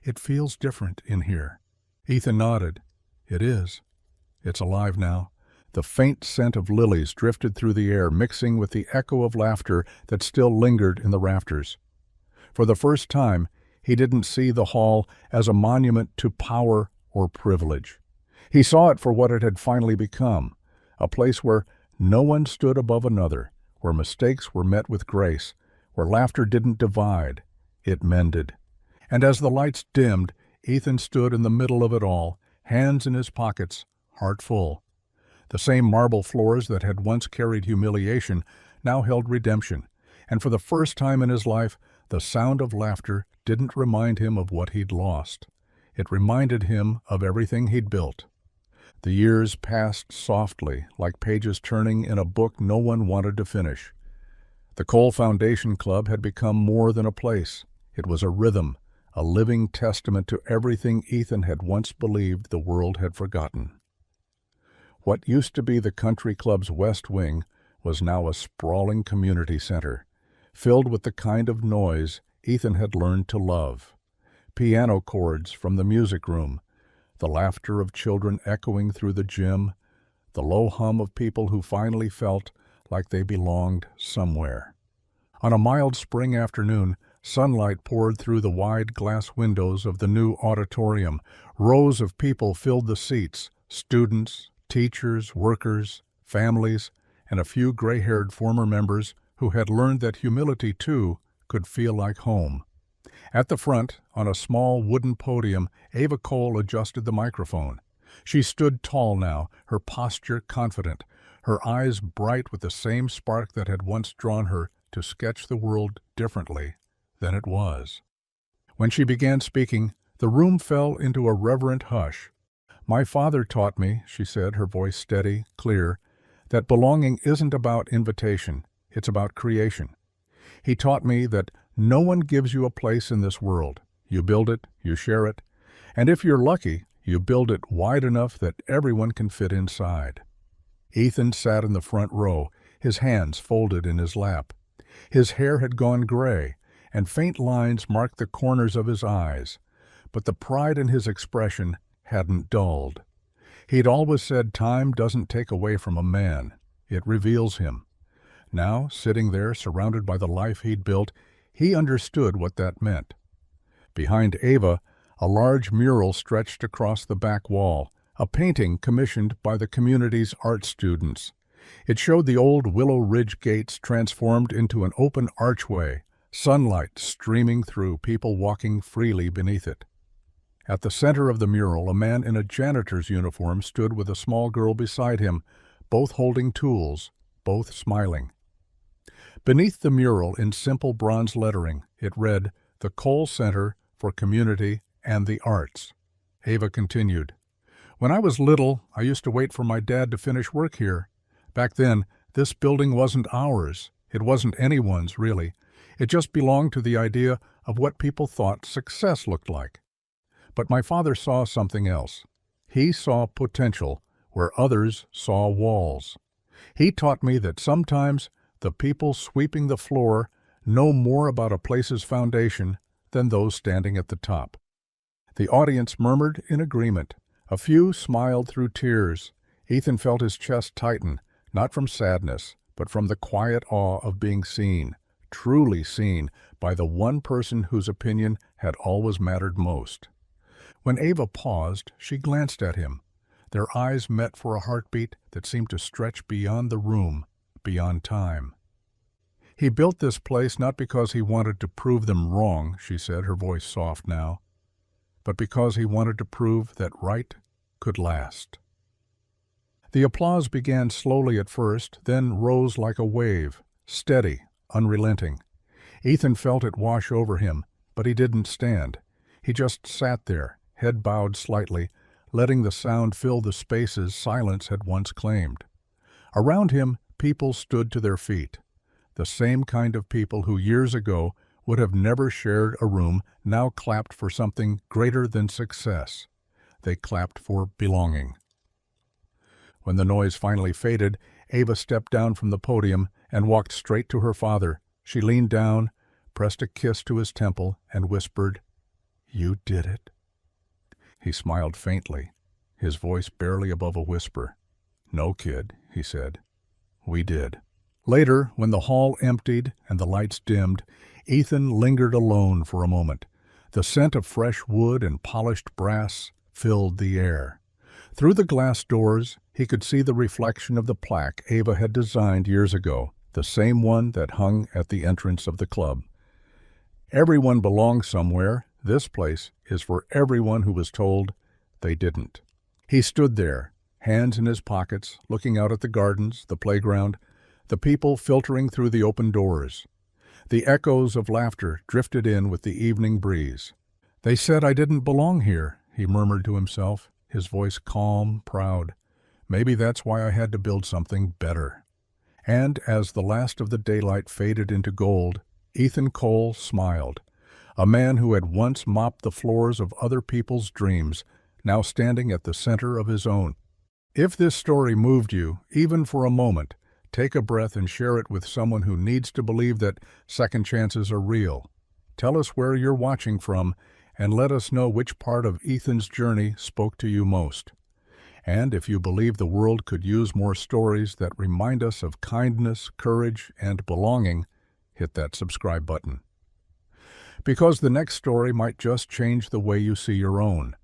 "It feels different in here." Ethan nodded. "It is. It's alive now." The faint scent of lilies drifted through the air, mixing with the echo of laughter that still lingered in the rafters. For the first time, he didn't see the hall as a monument to power or privilege. He saw it for what it had finally become, a place where no one stood above another, where mistakes were met with grace, where laughter didn't divide, it mended. And as the lights dimmed, Ethan stood in the middle of it all, hands in his pockets, heart full. The same marble floors that had once carried humiliation now held redemption, and for the first time in his life, the sound of laughter didn't remind him of what he'd lost. It reminded him of everything he'd built. The years passed softly, like pages turning in a book no one wanted to finish. The Cole Foundation Club had become more than a place. It was a rhythm, a living testament to everything Ethan had once believed the world had forgotten. What used to be the country club's west wing was now a sprawling community center, filled with the kind of noise Ethan had learned to love. Piano chords from the music room, the laughter of children echoing through the gym, the low hum of people who finally felt like they belonged somewhere. On a mild spring afternoon, sunlight poured through the wide glass windows of the new auditorium. Rows of people filled the seats, students, teachers, workers, families, and a few gray-haired former members who had learned that humility, too, could feel like home. At the front, on a small wooden podium, Ava Cole adjusted the microphone. She stood tall now, her posture confident, her eyes bright with the same spark that had once drawn her to sketch the world differently than it was. When she began speaking, the room fell into a reverent hush. "My father taught me," she said, her voice steady, clear, "that belonging isn't about invitation, it's about creation. He taught me that no one gives you a place in this world. You build it, you share it, and if you're lucky, you build it wide enough that everyone can fit inside." Ethan sat in the front row, his hands folded in his lap. His hair had gone gray, and faint lines marked the corners of his eyes, but the pride in his expression hadn't dulled. He'd always said time doesn't take away from a man, it reveals him. Now, sitting there, surrounded by the life he'd built, he understood what that meant. Behind Ava, a large mural stretched across the back wall, a painting commissioned by the community's art students. It showed the old Willow Ridge gates transformed into an open archway, sunlight streaming through, people walking freely beneath it. At the center of the mural, a man in a janitor's uniform stood with a small girl beside him, both holding tools, both smiling. Beneath the mural, in simple bronze lettering, it read, "The Cole Center for Community and the Arts." Ava continued, "When I was little, I used to wait for my dad to finish work here. Back then, this building wasn't ours. It wasn't anyone's, really. It just belonged to the idea of what people thought success looked like. But my father saw something else. He saw potential where others saw walls. He taught me that sometimes the people sweeping the floor know more about a place's foundation than those standing at the top." The audience murmured in agreement. A few smiled through tears. Ethan felt his chest tighten, not from sadness, but from the quiet awe of being seen, truly seen, by the one person whose opinion had always mattered most. When Ava paused, she glanced at him. Their eyes met for a heartbeat that seemed to stretch beyond the room, beyond time. "He built this place not because he wanted to prove them wrong," she said, her voice soft now, "but because he wanted to prove that right could last." The applause began slowly at first, then rose like a wave, steady, unrelenting. Ethan felt it wash over him, but he didn't stand. He just sat there, head bowed slightly, letting the sound fill the spaces silence had once claimed. Around him, people stood to their feet. The same kind of people who years ago would have never shared a room now clapped for something greater than success. They clapped for belonging. When the noise finally faded, Ava stepped down from the podium and walked straight to her father. She leaned down, pressed a kiss to his temple, and whispered, "You did it." He smiled faintly, his voice barely above a whisper. "No, kid," he said. "We did." Later, when the hall emptied and the lights dimmed, Ethan lingered alone for a moment. The scent of fresh wood and polished brass filled the air. Through the glass doors, he could see the reflection of the plaque Ava had designed years ago, the same one that hung at the entrance of the club. Everyone belongs somewhere. This place is for everyone who was told they didn't. He stood there, hands in his pockets, looking out at the gardens, the playground, the people filtering through the open doors. The echoes of laughter drifted in with the evening breeze. "They said I didn't belong here," he murmured to himself, his voice calm, proud. "Maybe that's why I had to build something better." And as the last of the daylight faded into gold, Ethan Cole smiled. A man who had once mopped the floors of other people's dreams, now standing at the center of his own. If this story moved you, even for a moment, take a breath and share it with someone who needs to believe that second chances are real. Tell us where you're watching from, and let us know which part of Ethan's journey spoke to you most. And if you believe the world could use more stories that remind us of kindness, courage, and belonging, hit that subscribe button. Because the next story might just change the way you see your own.